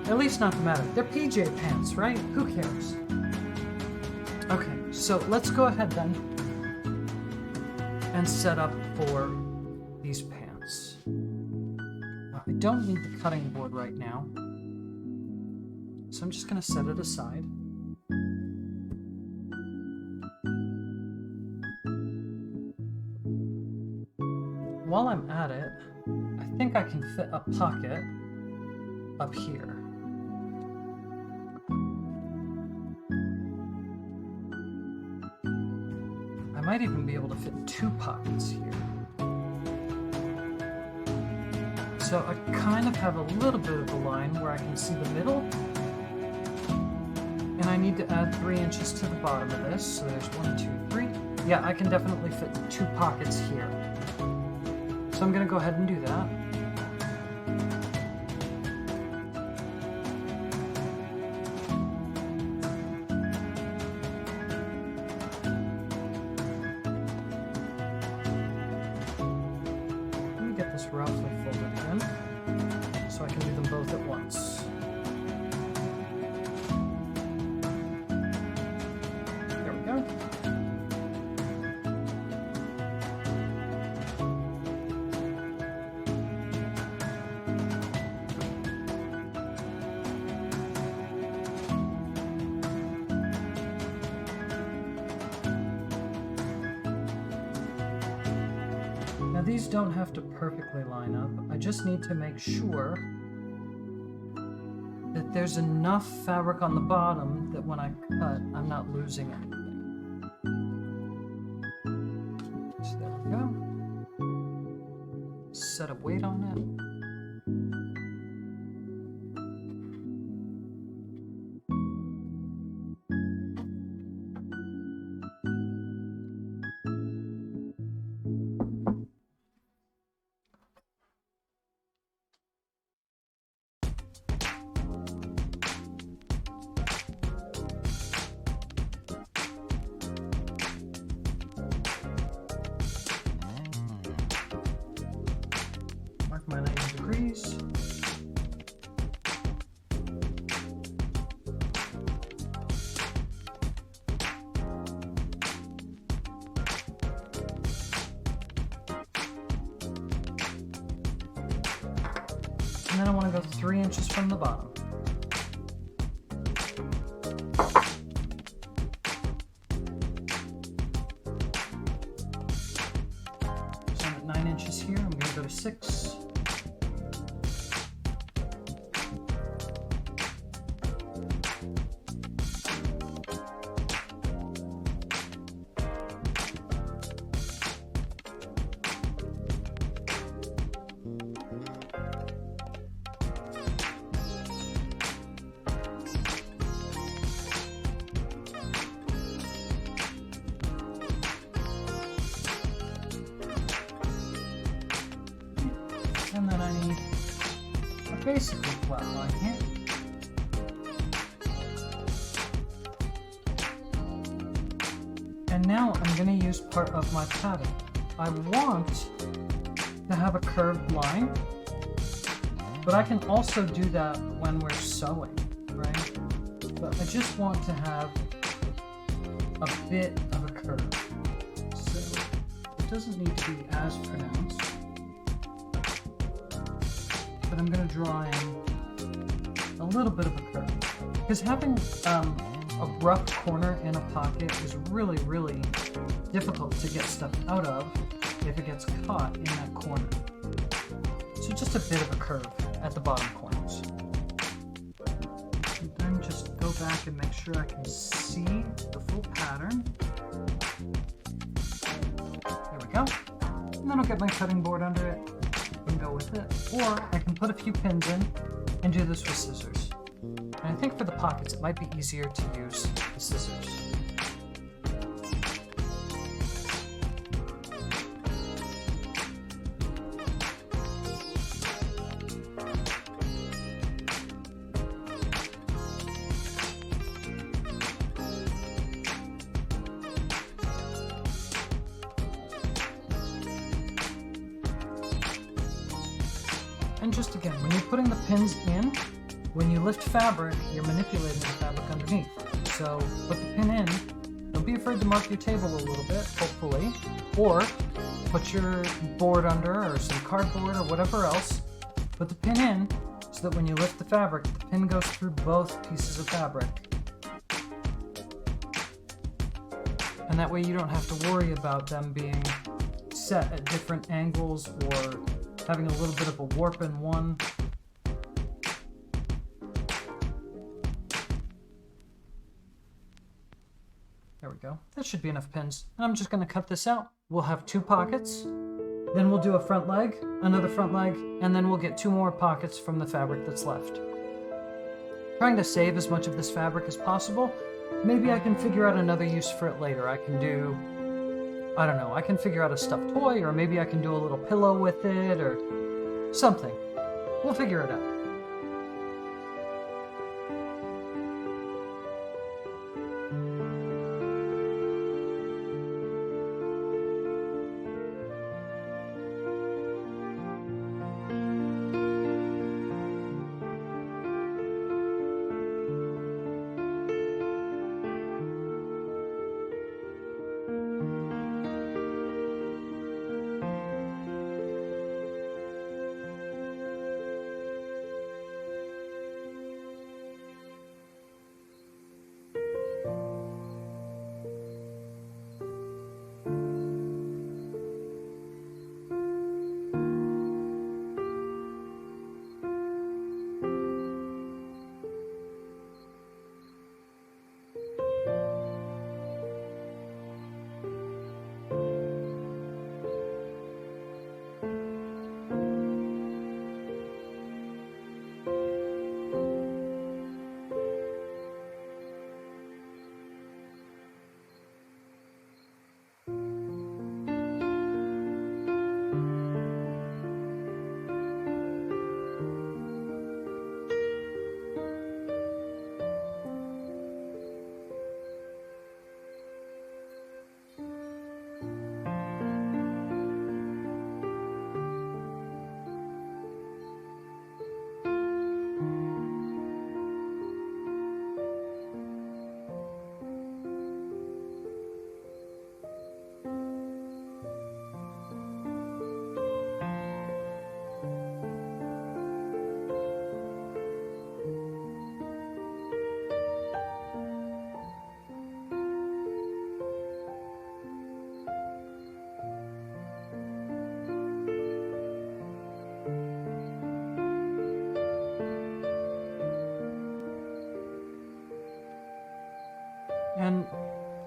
At least not the matter. They're PJ pants, right? Who cares? Okay, so let's go ahead then and set up for these pants. I don't need the cutting board right now, so I'm just going to set it aside. While I'm at it, I think I can fit a pocket up here. I might even be able to fit 2 pockets here. So I kind of have a little bit of a line where I can see the middle. And I need to add 3 inches to the bottom of this. So there's 1, 2, 3. Yeah, I can definitely fit 2 pockets here. So I'm going to go ahead and do that. Let me get this roughly folded again, so I can do them both at once. There we go. These don't have to perfectly line up. I just need to make sure that there's enough fabric on the bottom that when I cut, I'm not losing anything. So there we go. Set a weight on it. My 90 degrees. And then I want to go 3 inches from the bottom. So I'm at 9 inches here. I'm going to basically flat line here. And now I'm going to use part of my pattern. I want to have a curved line, but I can also do that when we're sewing, right? But I just want to have a bit of a curve. So it doesn't need to be as pronounced, but I'm going to draw in a little bit of a curve. Because having a rough corner in a pocket is really, really difficult to get stuff out of if it gets caught in that corner. So just a bit of a curve at the bottom corners. And then just go back and make sure I can see the full pattern. There we go. And then I'll get my cutting board under it and go with it. Or I can put a few pins in and do this with scissors. And I think for the pockets it might be easier to use the scissors. And just again, when you're putting the pins in, when you lift fabric, you're manipulating the fabric underneath. So put the pin in, don't be afraid to mark your table a little bit, hopefully, or put your board under or some cardboard or whatever else, put the pin in so that when you lift the fabric, the pin goes through both pieces of fabric. And that way you don't have to worry about them being set at different angles or having a little bit of a warp in one. There we go. That should be enough pins. And I'm just going to cut this out. We'll have 2 pockets, then we'll do a front leg, another front leg, and then we'll get 2 more pockets from the fabric that's left. Trying to save as much of this fabric as possible. Maybe I can figure out another use for it later. I can do, I don't know, I can figure out a stuffed toy, or maybe I can do a little pillow with it, or something. We'll figure it out. And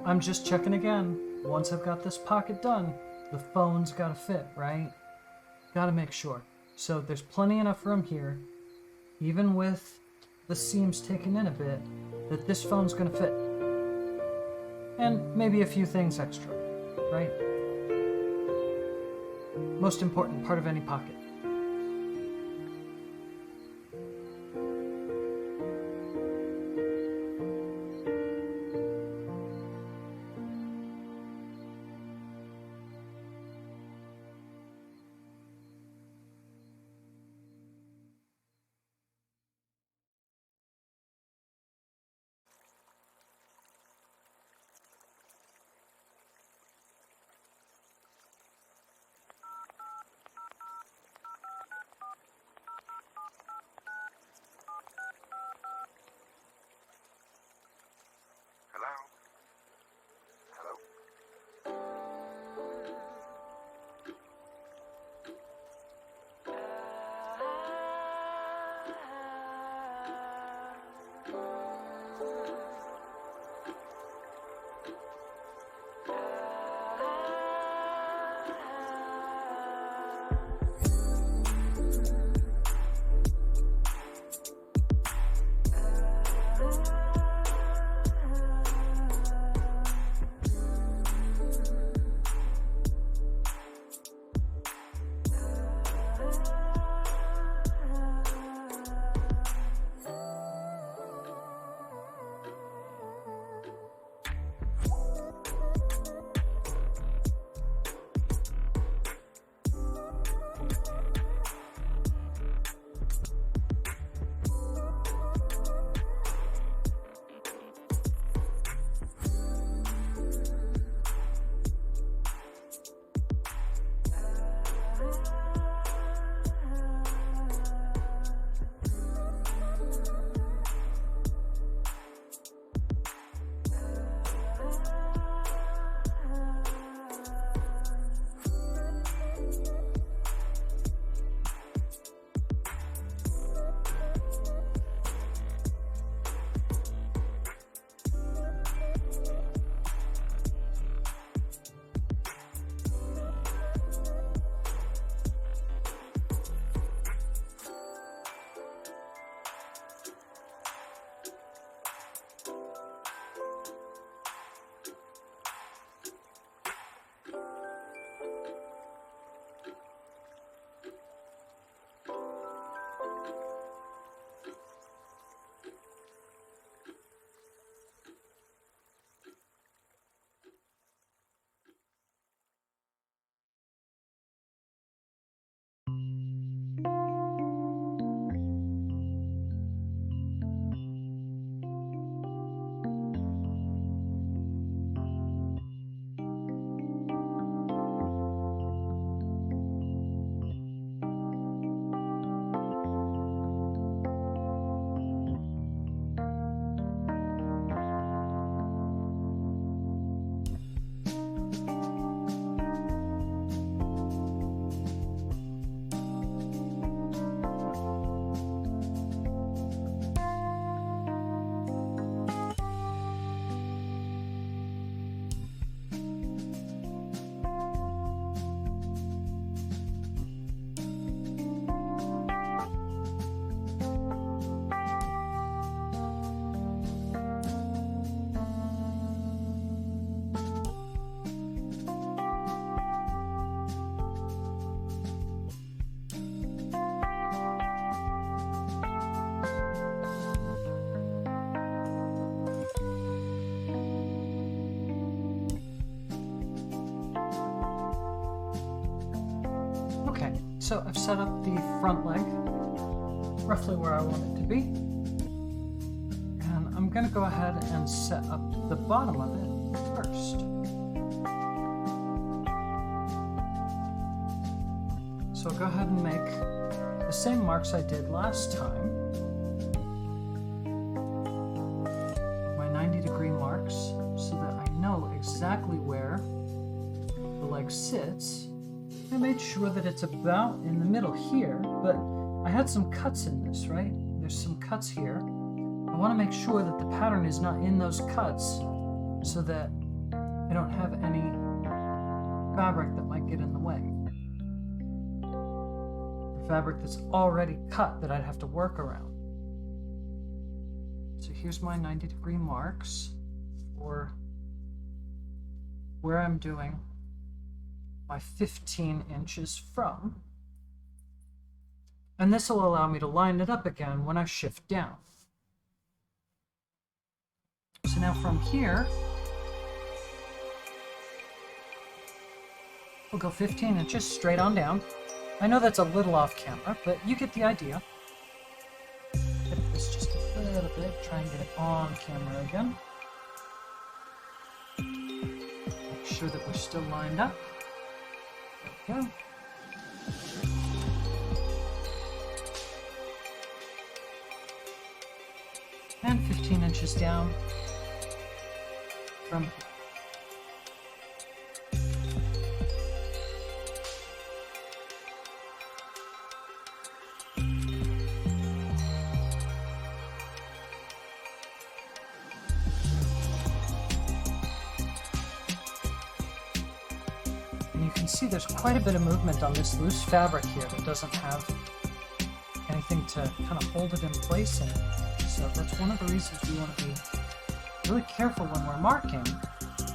I'm just checking again. Once I've got this pocket done, the phone's gotta fit, right? Gotta make sure. So there's plenty enough room here, even with the seams taken in a bit, that this phone's gonna fit. And maybe a few things extra, right? Most important part of any pocket. So I've set up the front leg roughly where I want it to be. And I'm going to go ahead and set up the bottom of it first. So I'll go ahead and make the same marks I did last time. My 90-degree marks so that I know exactly where the leg sits. I made sure that it's about in the middle here, but I had some cuts in this, right? There's some cuts here. I want to make sure that the pattern is not in those cuts so that I don't have any fabric that might get in the way. The fabric that's already cut that I'd have to work around. So here's my 90-degree marks for where I'm doing my 15 inches from. And this will allow me to line it up again when I shift down. So now from here, we'll go 15 inches straight on down. I know that's a little off camera, but you get the idea. Hit this just a little bit, try and get it on camera again. Make sure that we're still lined up. There we go. And 15 inches down from here. see there's quite a bit of movement on this loose fabric here that doesn't have anything to kind of hold it in place in. So that's one of the reasons we want to be really careful when we're marking,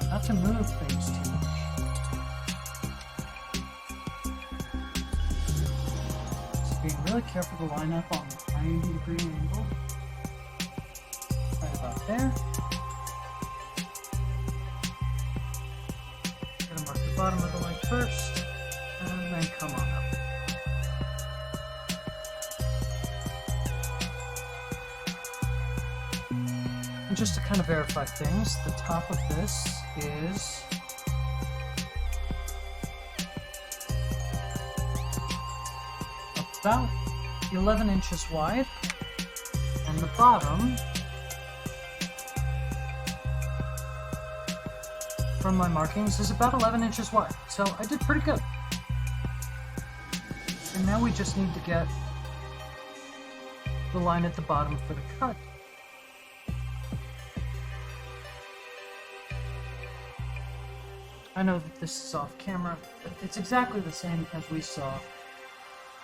not to move things too much. So being really careful to line up on the 90-degree angle. Right about there. Gonna mark the bottom of the leg first, and then come on up. And just to kind of verify things, the top of this is about 11 inches wide, and the bottom, from my markings, is about 11 inches wide. So I did pretty good. And now we just need to get the line at the bottom for the cut. I know that this is off camera, but it's exactly the same as we saw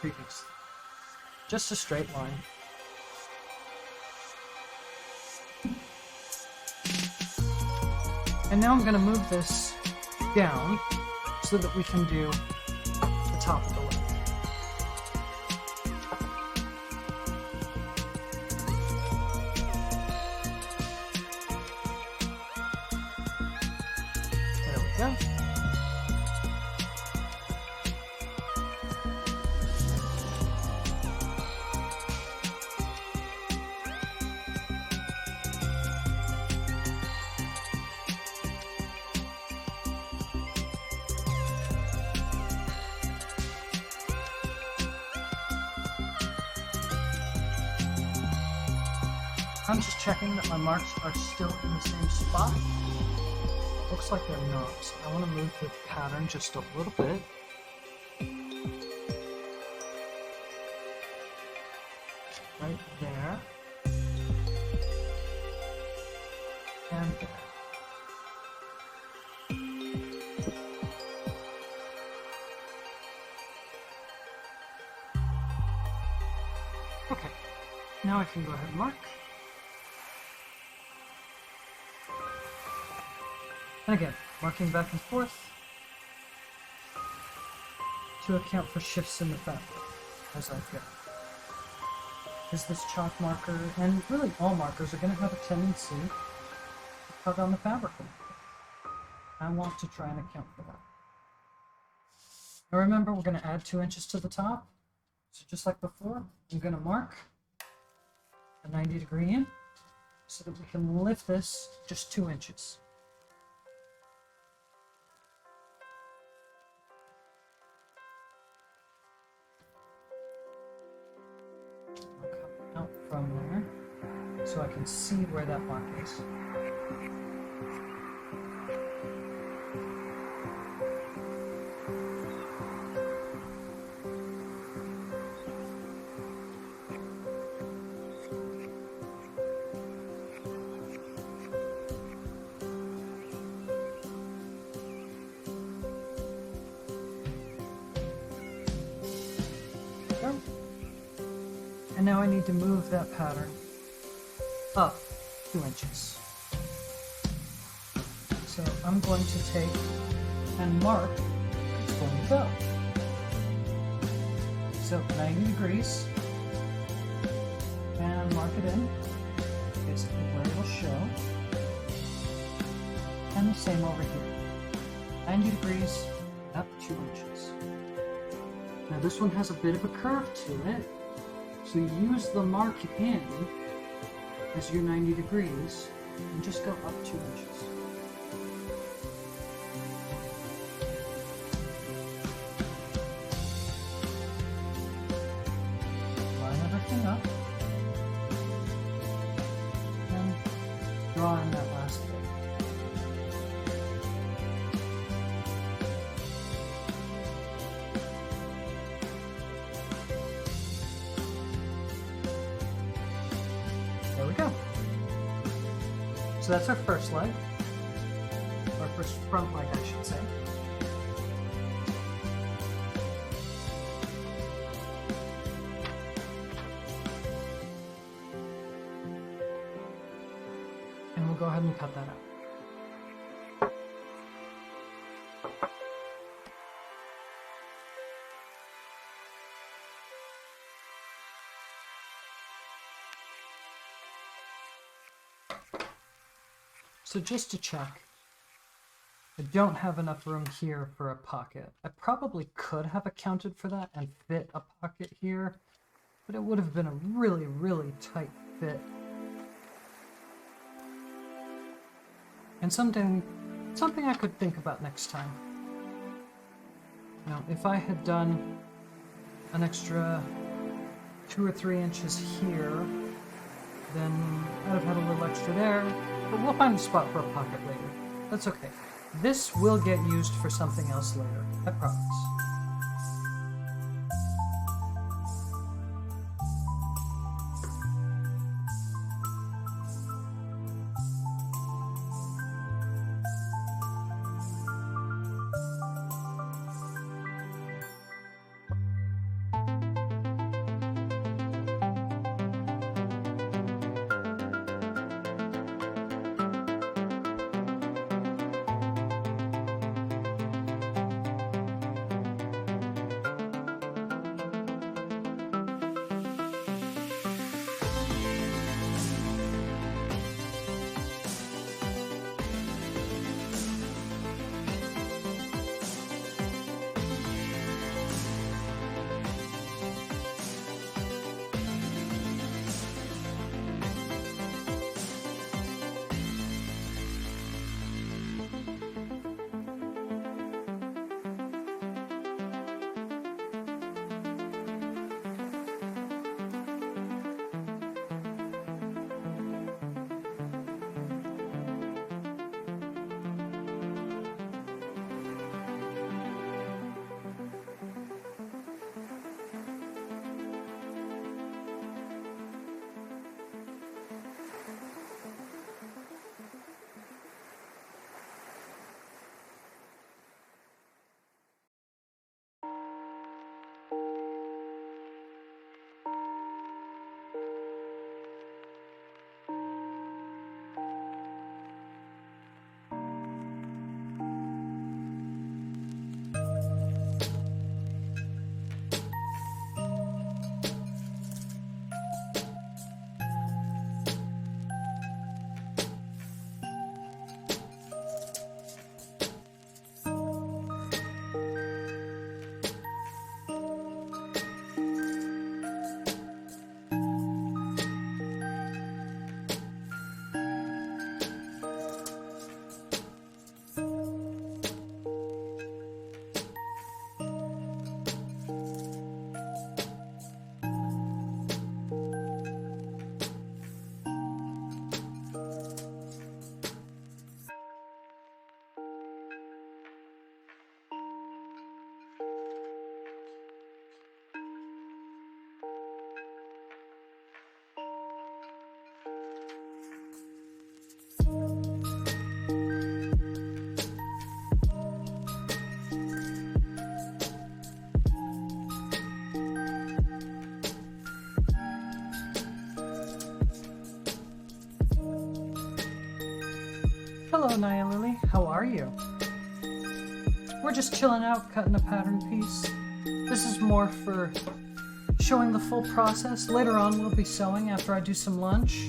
previously. Just a straight line. And now I'm going to move this down so that we can do the top of the leg. There we go. I'm just checking that my marks are still in the same spot. Looks like they're not, so I want to move the pattern just a little bit. Right there. And there. Okay, now I can go ahead and mark. And again, marking back and forth to account for shifts in the fabric as I go. Because this chalk marker, and really all markers, are going to have a tendency to cut on the fabric a little bit. I want to try and account for that. Now remember, we're going to add 2 inches to the top. So just like before, I'm going to mark a 90-degree in so that we can lift this just 2 inches. Out from there so I can see where that mark is. There we go. And now I need to move that pattern up 2 inches. So I'm going to take and mark it's going to go. So 90 degrees, and mark it in, basically where it will show. And the same over here. 90 degrees, up 2 inches. Now this one has a bit of a curve to it. So use the mark in as your 90 degrees and just go up 2 inches. Line everything up and draw in that last bit. There we go. So that's our first leg, or first front leg, I should say. we'll go ahead and cut that out. So just to check, I don't have enough room here for a pocket. I probably could have accounted for that and fit a pocket here, but it would have been a really, really tight fit. And something I could think about next time. Now, if I had done an extra 2 or 3 inches here, then I'd have had a little extra there, but we'll find a spot for a pocket later. That's okay. This will get used for something else later, I promise. Hello, Naya Lily. How are you? We're just chilling out, cutting a pattern piece. This is more for showing the full process. Later on, we'll be sewing after I do some lunch.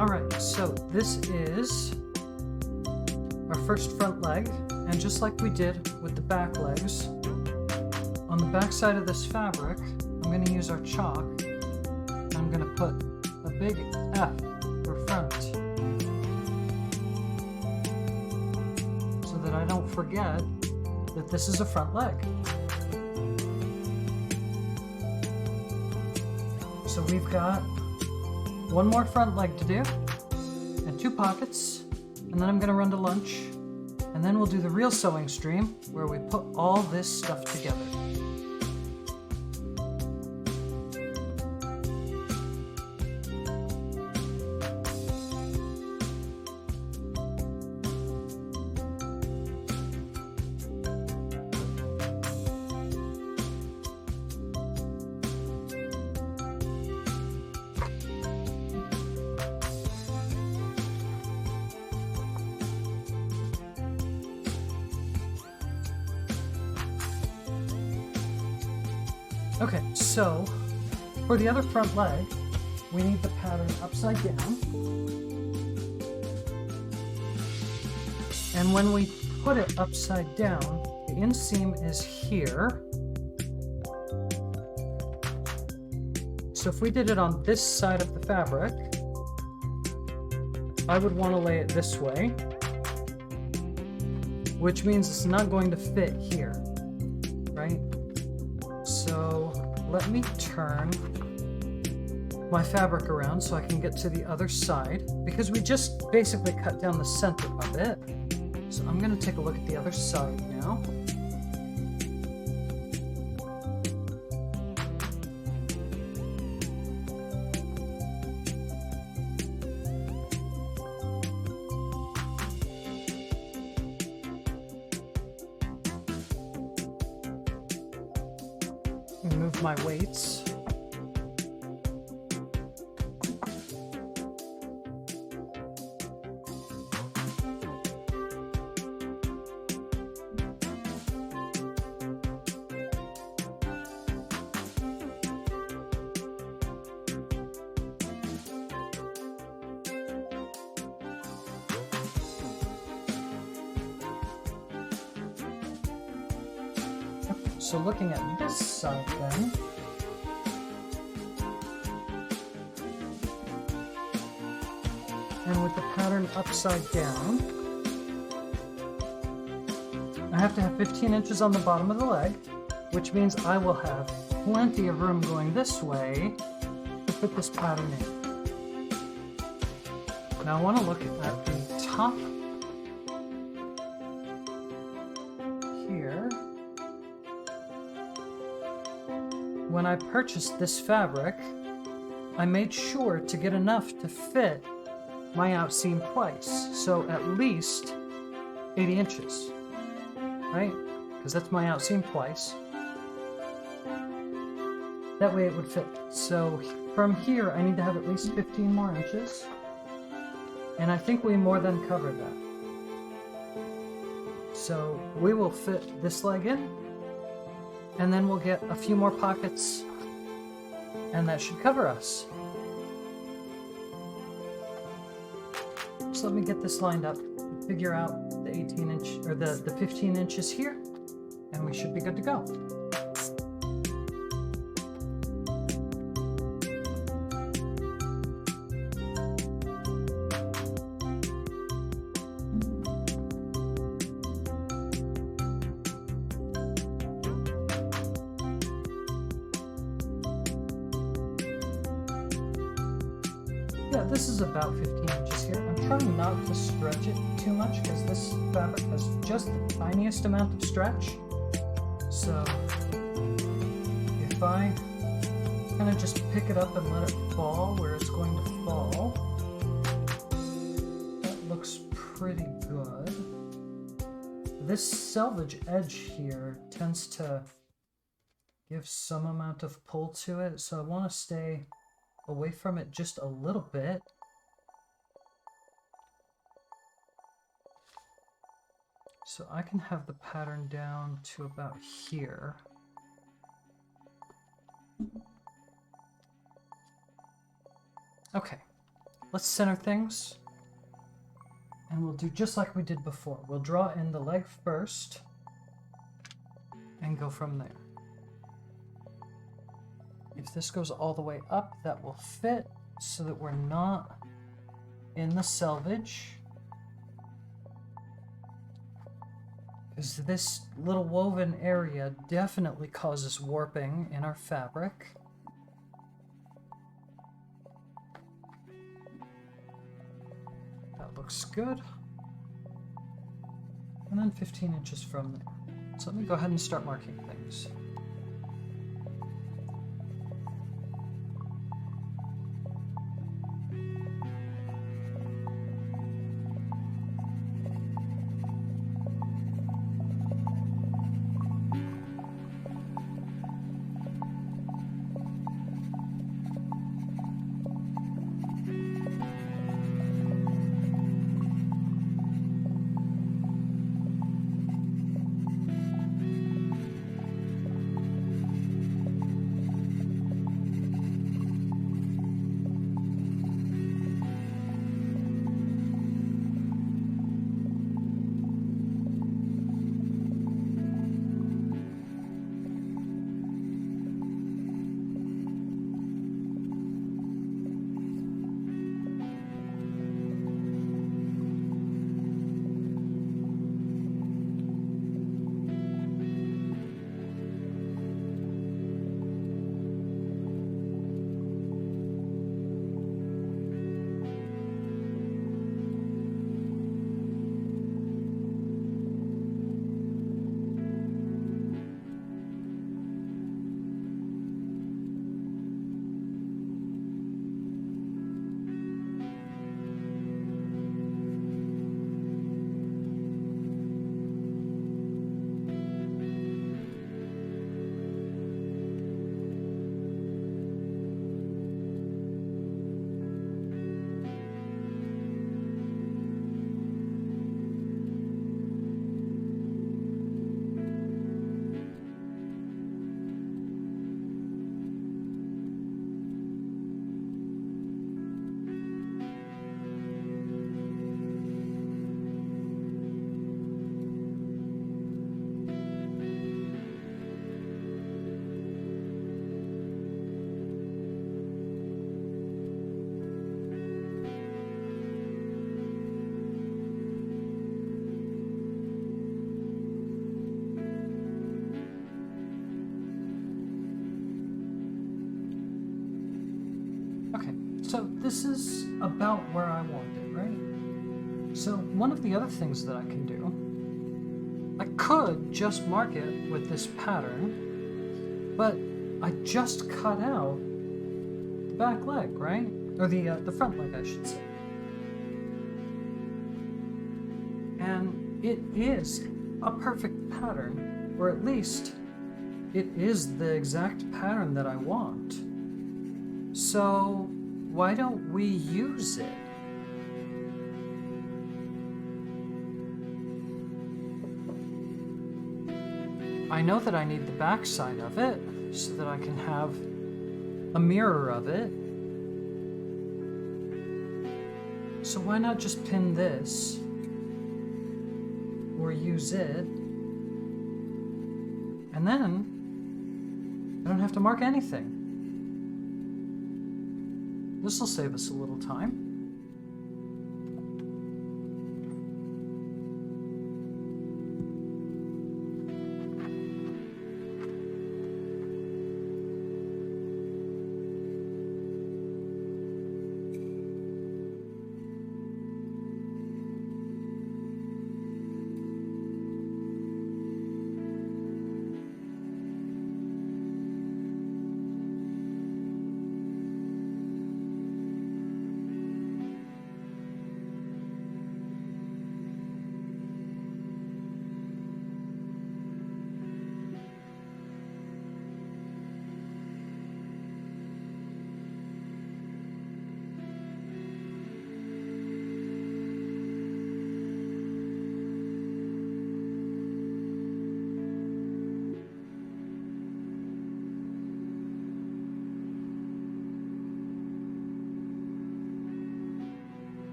Alright, so this is our first front leg, and just like we did with the back legs, on the back side of this fabric, I'm going to use our chalk, and I'm going to put a big F for front, so that I don't forget that this is a front leg. So we've got one more front leg to do, and 2 pockets, and then I'm gonna run to lunch, and then we'll do the real sewing stream where we put all this stuff together. Okay, so for the other front leg, we need the pattern upside down. And when we put it upside down, the inseam is here. So if we did it on this side of the fabric, I would want to lay it this way, which means it's not going to fit here, right? So let me turn my fabric around so I can get to the other side, because we just basically cut down the center of it. So I'm going to take a look at the other side now. Move my weights. So looking at this side then, and with the pattern upside down, I have to have 15 inches on the bottom of the leg, which means I will have plenty of room going this way to put this pattern in. Now I want to look at the top here. When I purchased this fabric, I made sure to get enough to fit my outseam twice, so at least 80 inches, right? Because that's my outseam twice. That way it would fit. So from here, I need to have at least 15 more inches, and I think we more than covered that. So we will fit this leg in, and then we'll get a few more pockets, and that should cover us. So let me get this lined up, figure out the 18 inch, or the 15 inches here, and we should be good to go. Yeah, this is about 15 inches here. I'm trying not to stretch it too much because this fabric has just the tiniest amount of stretch. So if I kind of just pick it up and let it fall where it's going to fall, that looks pretty good. This selvage edge here tends to give some amount of pull to it, so I want to stay away from it just a little bit. So I can have the pattern down to about here. Okay. let's center things. And we'll do just like we did before. We'll draw in the leg first and go from there. If this goes all the way up, that will fit so that we're not in the selvage. Because this little woven area definitely causes warping in our fabric. That looks good. And then 15 inches from there. So let me go ahead and start marking things. So this is about where I want it, right? So one of the other things that I can do, I could just mark it with this pattern, but I just cut out the back leg, right? Or the front leg, I should say. And it is a perfect pattern, or at least it is the exact pattern that I want. So why don't we use it? I know that I need the back side of it so that I can have a mirror of it. So why not just pin this or use it, and then I don't have to mark anything. This will save us a little time.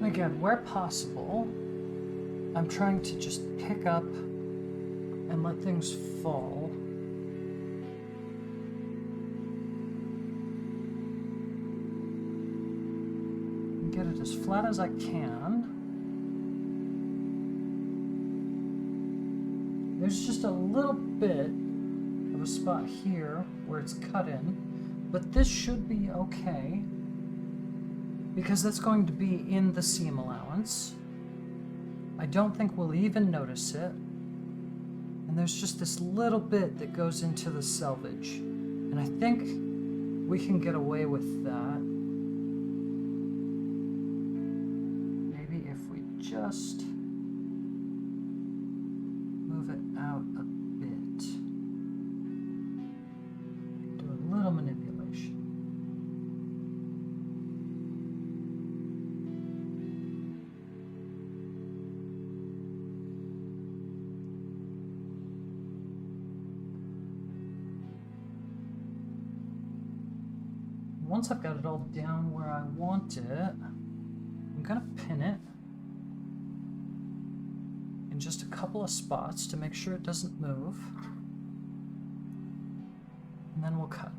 again, where possible, I'm trying to just pick up and let things fall. And get it as flat as I can. There's just a little bit of a spot here where it's cut in, but this should be okay because that's going to be in the seam allowance. I don't think we'll even notice it. And there's just this little bit that goes into the selvage. And I think we can get away with that. Maybe if we just move it out a bit. Do a little manipulation. Once I've got it all down where I want it, I'm gonna pin it in just a couple of spots to make sure it doesn't move. And then we'll cut.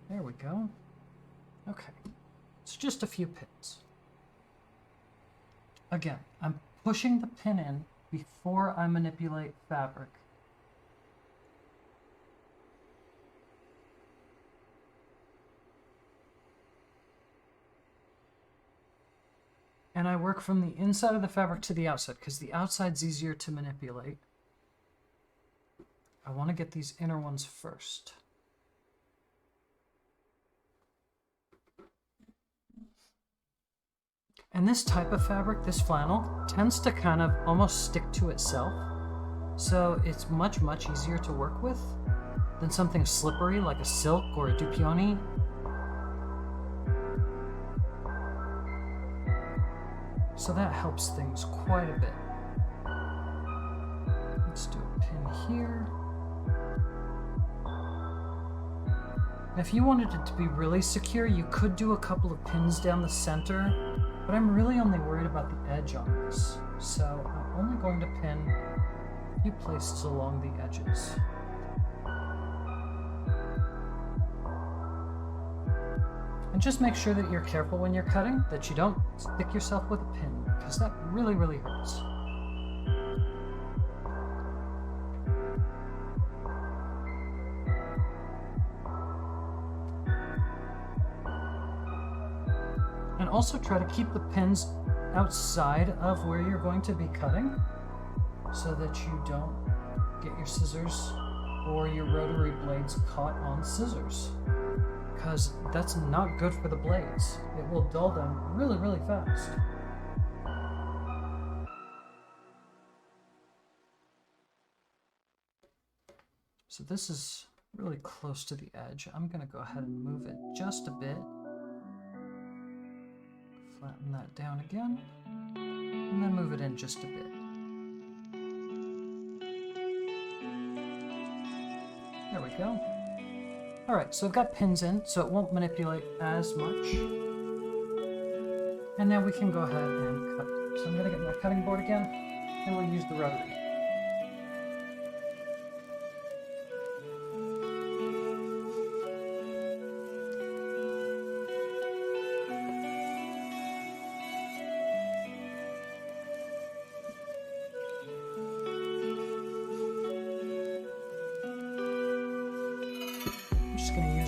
There we go. Okay, it's just a few pins. Again, I'm pushing the pin in before I manipulate fabric. And I work from the inside of the fabric to the outside because the outside's easier to manipulate. I want to get these inner ones first. And this type of fabric, this flannel, tends to kind of almost stick to itself. So it's much, much easier to work with than something slippery like a silk or a dupioni. So that helps things quite a bit. Let's do a pin here. If you wanted it to be really secure, you could do a couple of pins down the center, but I'm really only worried about the edge on this. So I'm only going to pin a few places along the edges. And just make sure that you're careful when you're cutting, that you don't stick yourself with a pin, because that really, really hurts. And also try to keep the pins outside of where you're going to be cutting so that you don't get your scissors or your rotary blades caught on scissors, because that's not good for the blades. It will dull them really, really fast. So this is really close to the edge. I'm going to go ahead and move it just a bit. Flatten that down again, and then move it in just a bit. There we go. Alright, so I've got pins in, so it won't manipulate as much. And now we can go ahead and cut. So I'm going to get my cutting board again, and we'll use the rotary.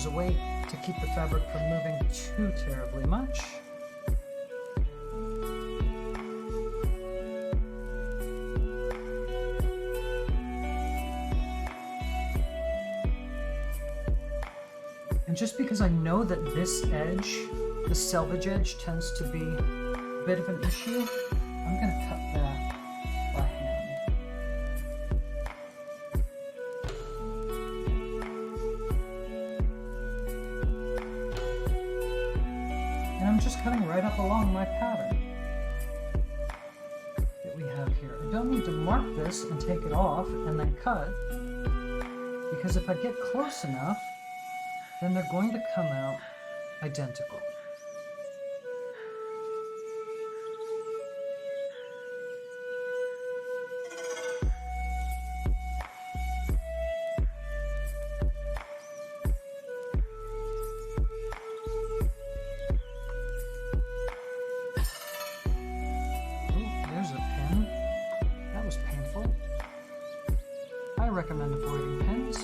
A weight to keep the fabric from moving too terribly much. And just because I know that this edge, the selvage edge, tends to be a bit of an issue, I'm going to cut that by hand. Just cutting right up along my pattern that we have here. I don't need to mark this and take it off and then cut. Because if I get close enough, then they're going to come out identical. I recommend avoiding pins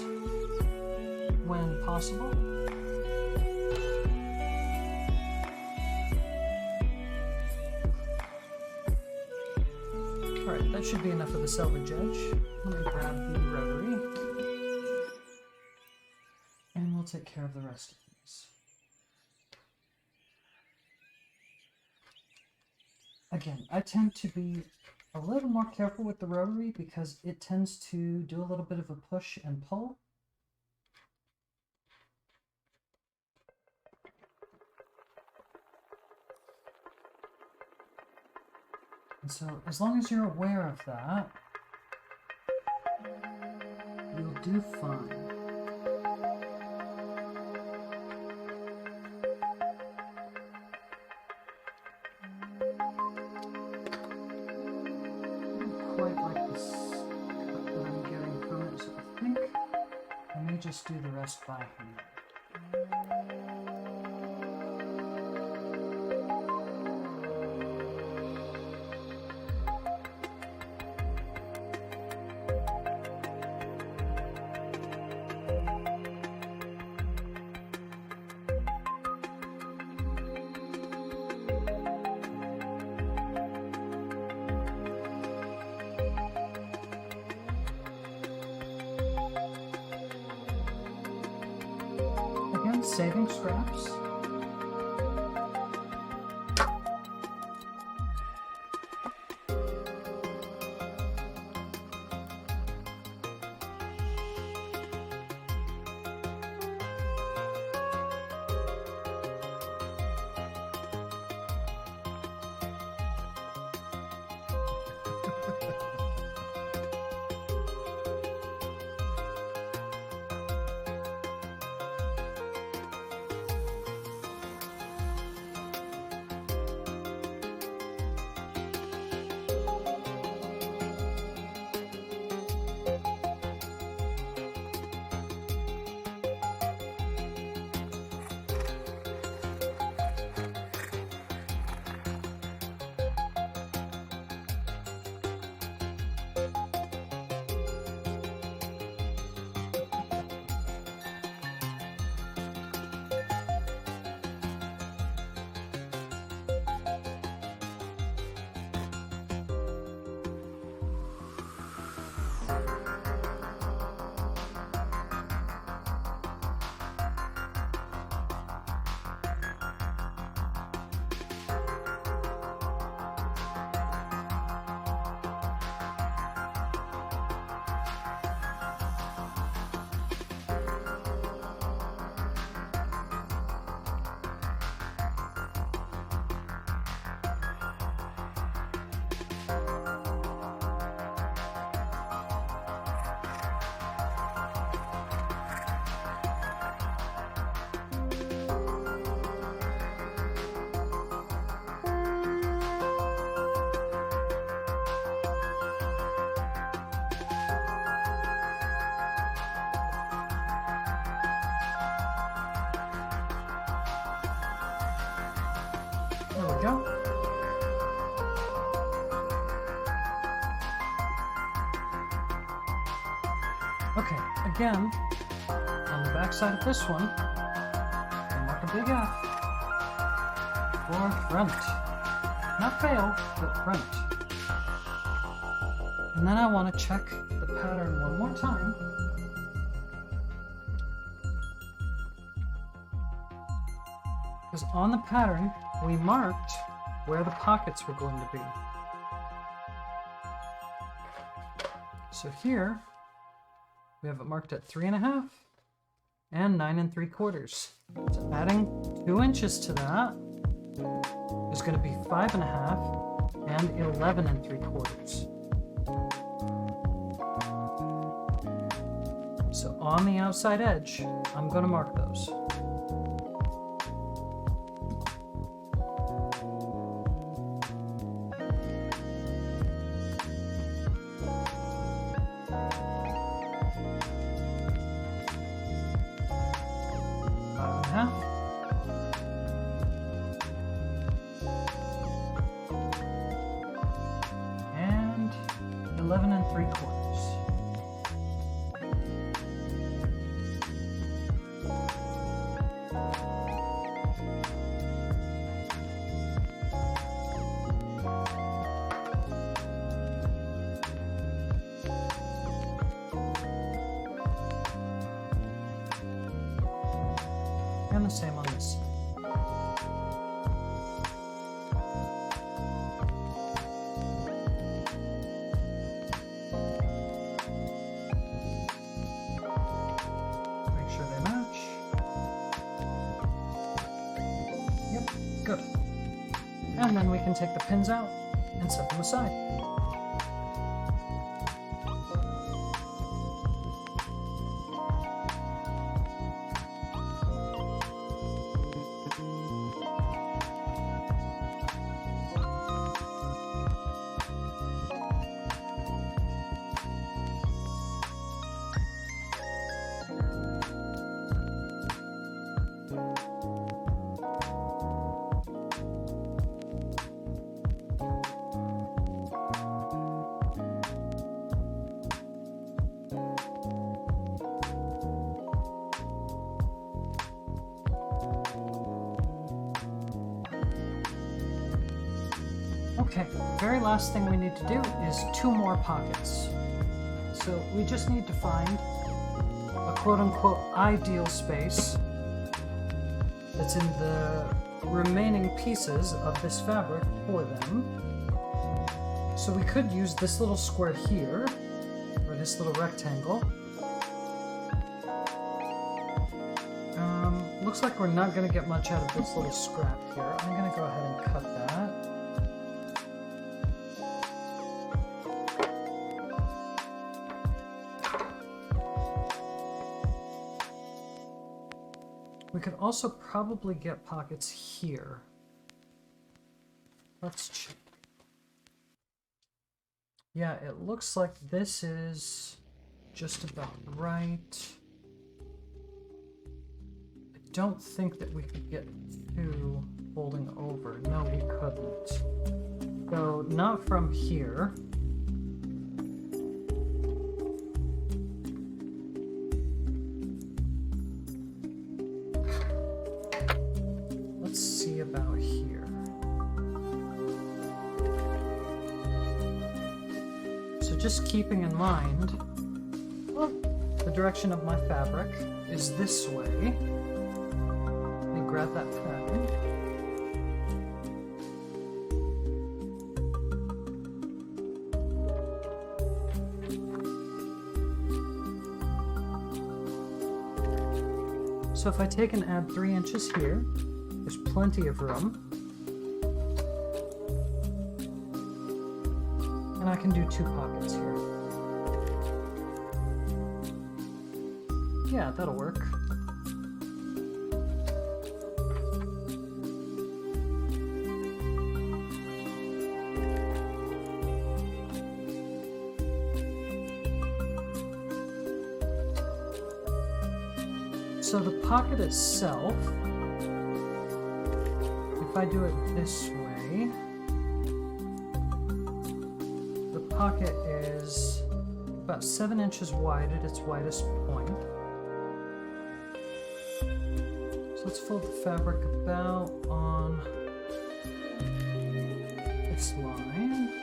when possible. Alright, that should be enough of the salvage edge. Let me grab the rotary. And we'll take care of the rest of these. Again, I tend to be a little more careful with the rotary because it tends to do a little bit of a push and pull. And so, as long as you're aware of that, you'll do fine. Quite like this cut that I'm getting from it, so I think I may just do the rest by hand. Saving scraps. There we go. Okay, again, on the back side of this one, I'll mark a big F for front. Not fail, but front. And then I want to check the pattern one more time. Because on the pattern, we marked where the pockets were going to be. So here, we have it marked at 3.5 and 9 3/4. So adding 2 inches to that is going to be 5.5 and 11 3/4. So So on the outside edge, I'm going to mark those. And 11 3/4. And the same on this side. Make sure they match. Yep, good. And then we can take the pins out and set them aside. Okay, very last thing we need to do is 2 more pockets. So we just need to find a quote-unquote ideal space that's in the remaining pieces of this fabric for them. So we could use this little square here, or this little rectangle. Looks like we're not going to get much out of this little scrap here. I'm going to go ahead and cut that. We could also probably get pockets here. Let's check. Yeah, it looks like this is just about right. I don't think that we could get 2 folding over. No, we couldn't. So, not from here. About here. So just keeping in mind, well, the direction of my fabric is this way. Let me grab that pen. So if I take and add 3 inches here, there's plenty of room. And I can do 2 pockets here. Yeah, that'll work. So the pocket itself, if I do it this way, the pocket is about 7 inches wide at its widest point. So let's fold the fabric about on this line.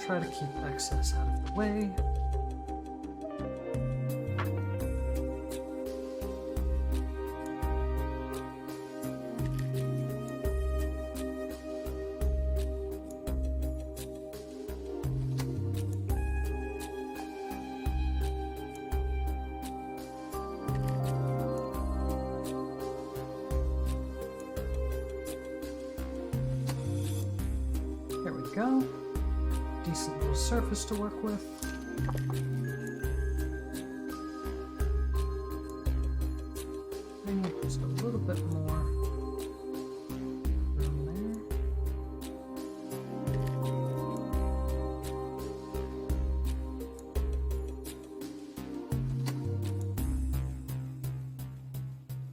Try to keep excess out of the way. go. Decent little surface to work with. I need just a little bit more room there.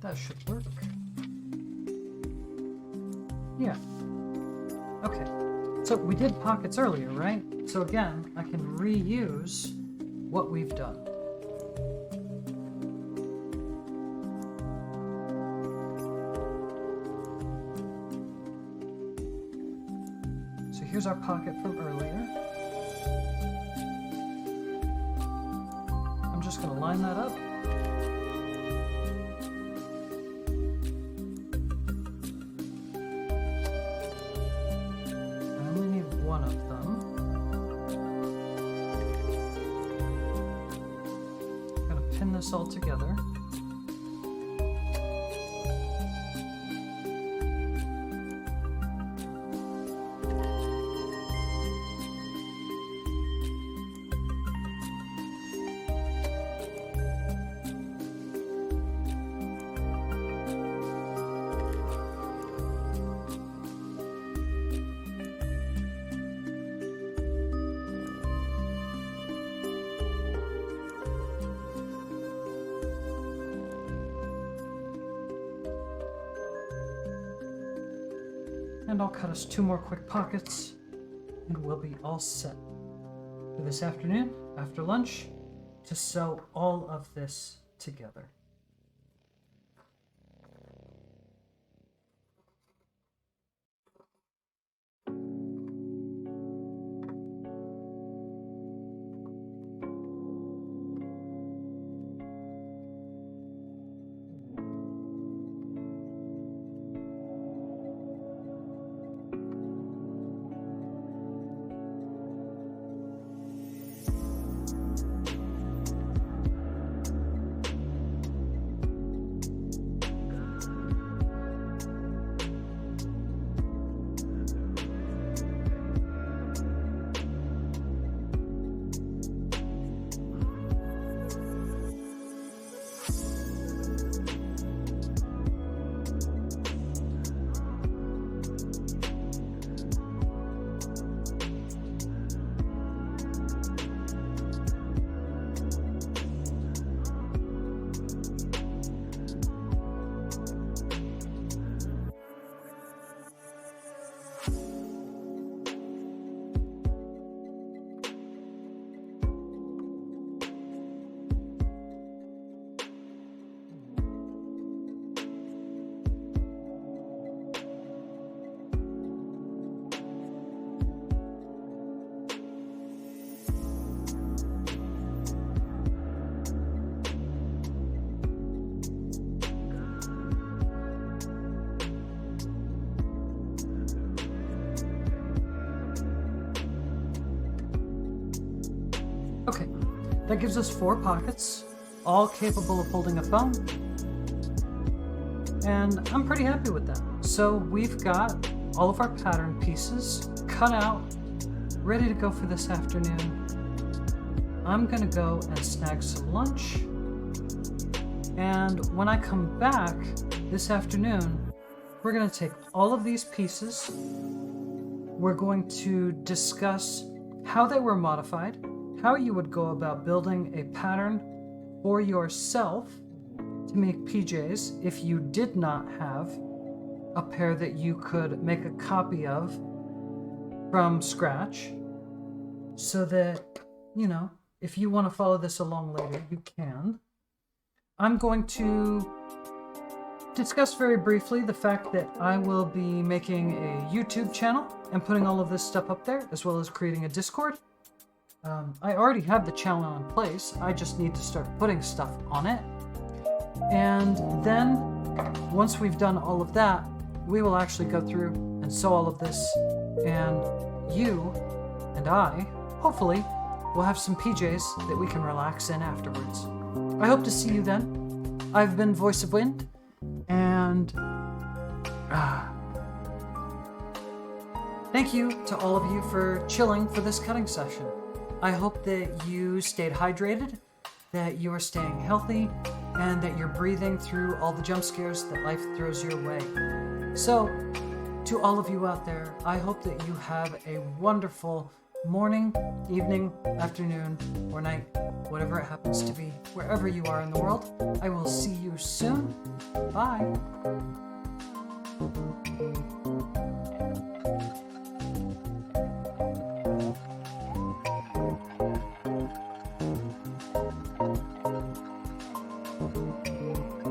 That should work. Yeah. Okay. So we did pockets earlier, right? So again, I can reuse what we've done. So here's our pocket from earlier. I'm just going to line that up. One of them. I'm going to pin this all together. And I'll cut us 2 more quick pockets, and we'll be all set for this afternoon, after lunch, to sew all of this together. Okay, that gives us 4 pockets, all capable of holding a phone, and I'm pretty happy with that. So we've got all of our pattern pieces cut out, ready to go for this afternoon. I'm gonna go and snag some lunch, and when I come back this afternoon, we're gonna take all of these pieces, we're going to discuss how they were modified, how you would go about building a pattern for yourself to make PJs if you did not have a pair that you could make a copy of from scratch, so that, you know, if you want to follow this along later, you can. I'm going to discuss very briefly the fact that I will be making a YouTube channel and putting all of this stuff up there, as well as creating a Discord. I already have the channel in place, I just need to start putting stuff on it. And then, once we've done all of that, we will actually go through and sew all of this, and you and I, hopefully, will have some PJs that we can relax in afterwards. I hope to see you then. I've been Voice of Wind, and Thank you to all of you for chilling for this cutting session. I hope that you stayed hydrated, that you are staying healthy, and that you're breathing through all the jump scares that life throws your way. So, to all of you out there, I hope that you have a wonderful morning, evening, afternoon, or night, whatever it happens to be, wherever you are in the world. I will see you soon. Bye.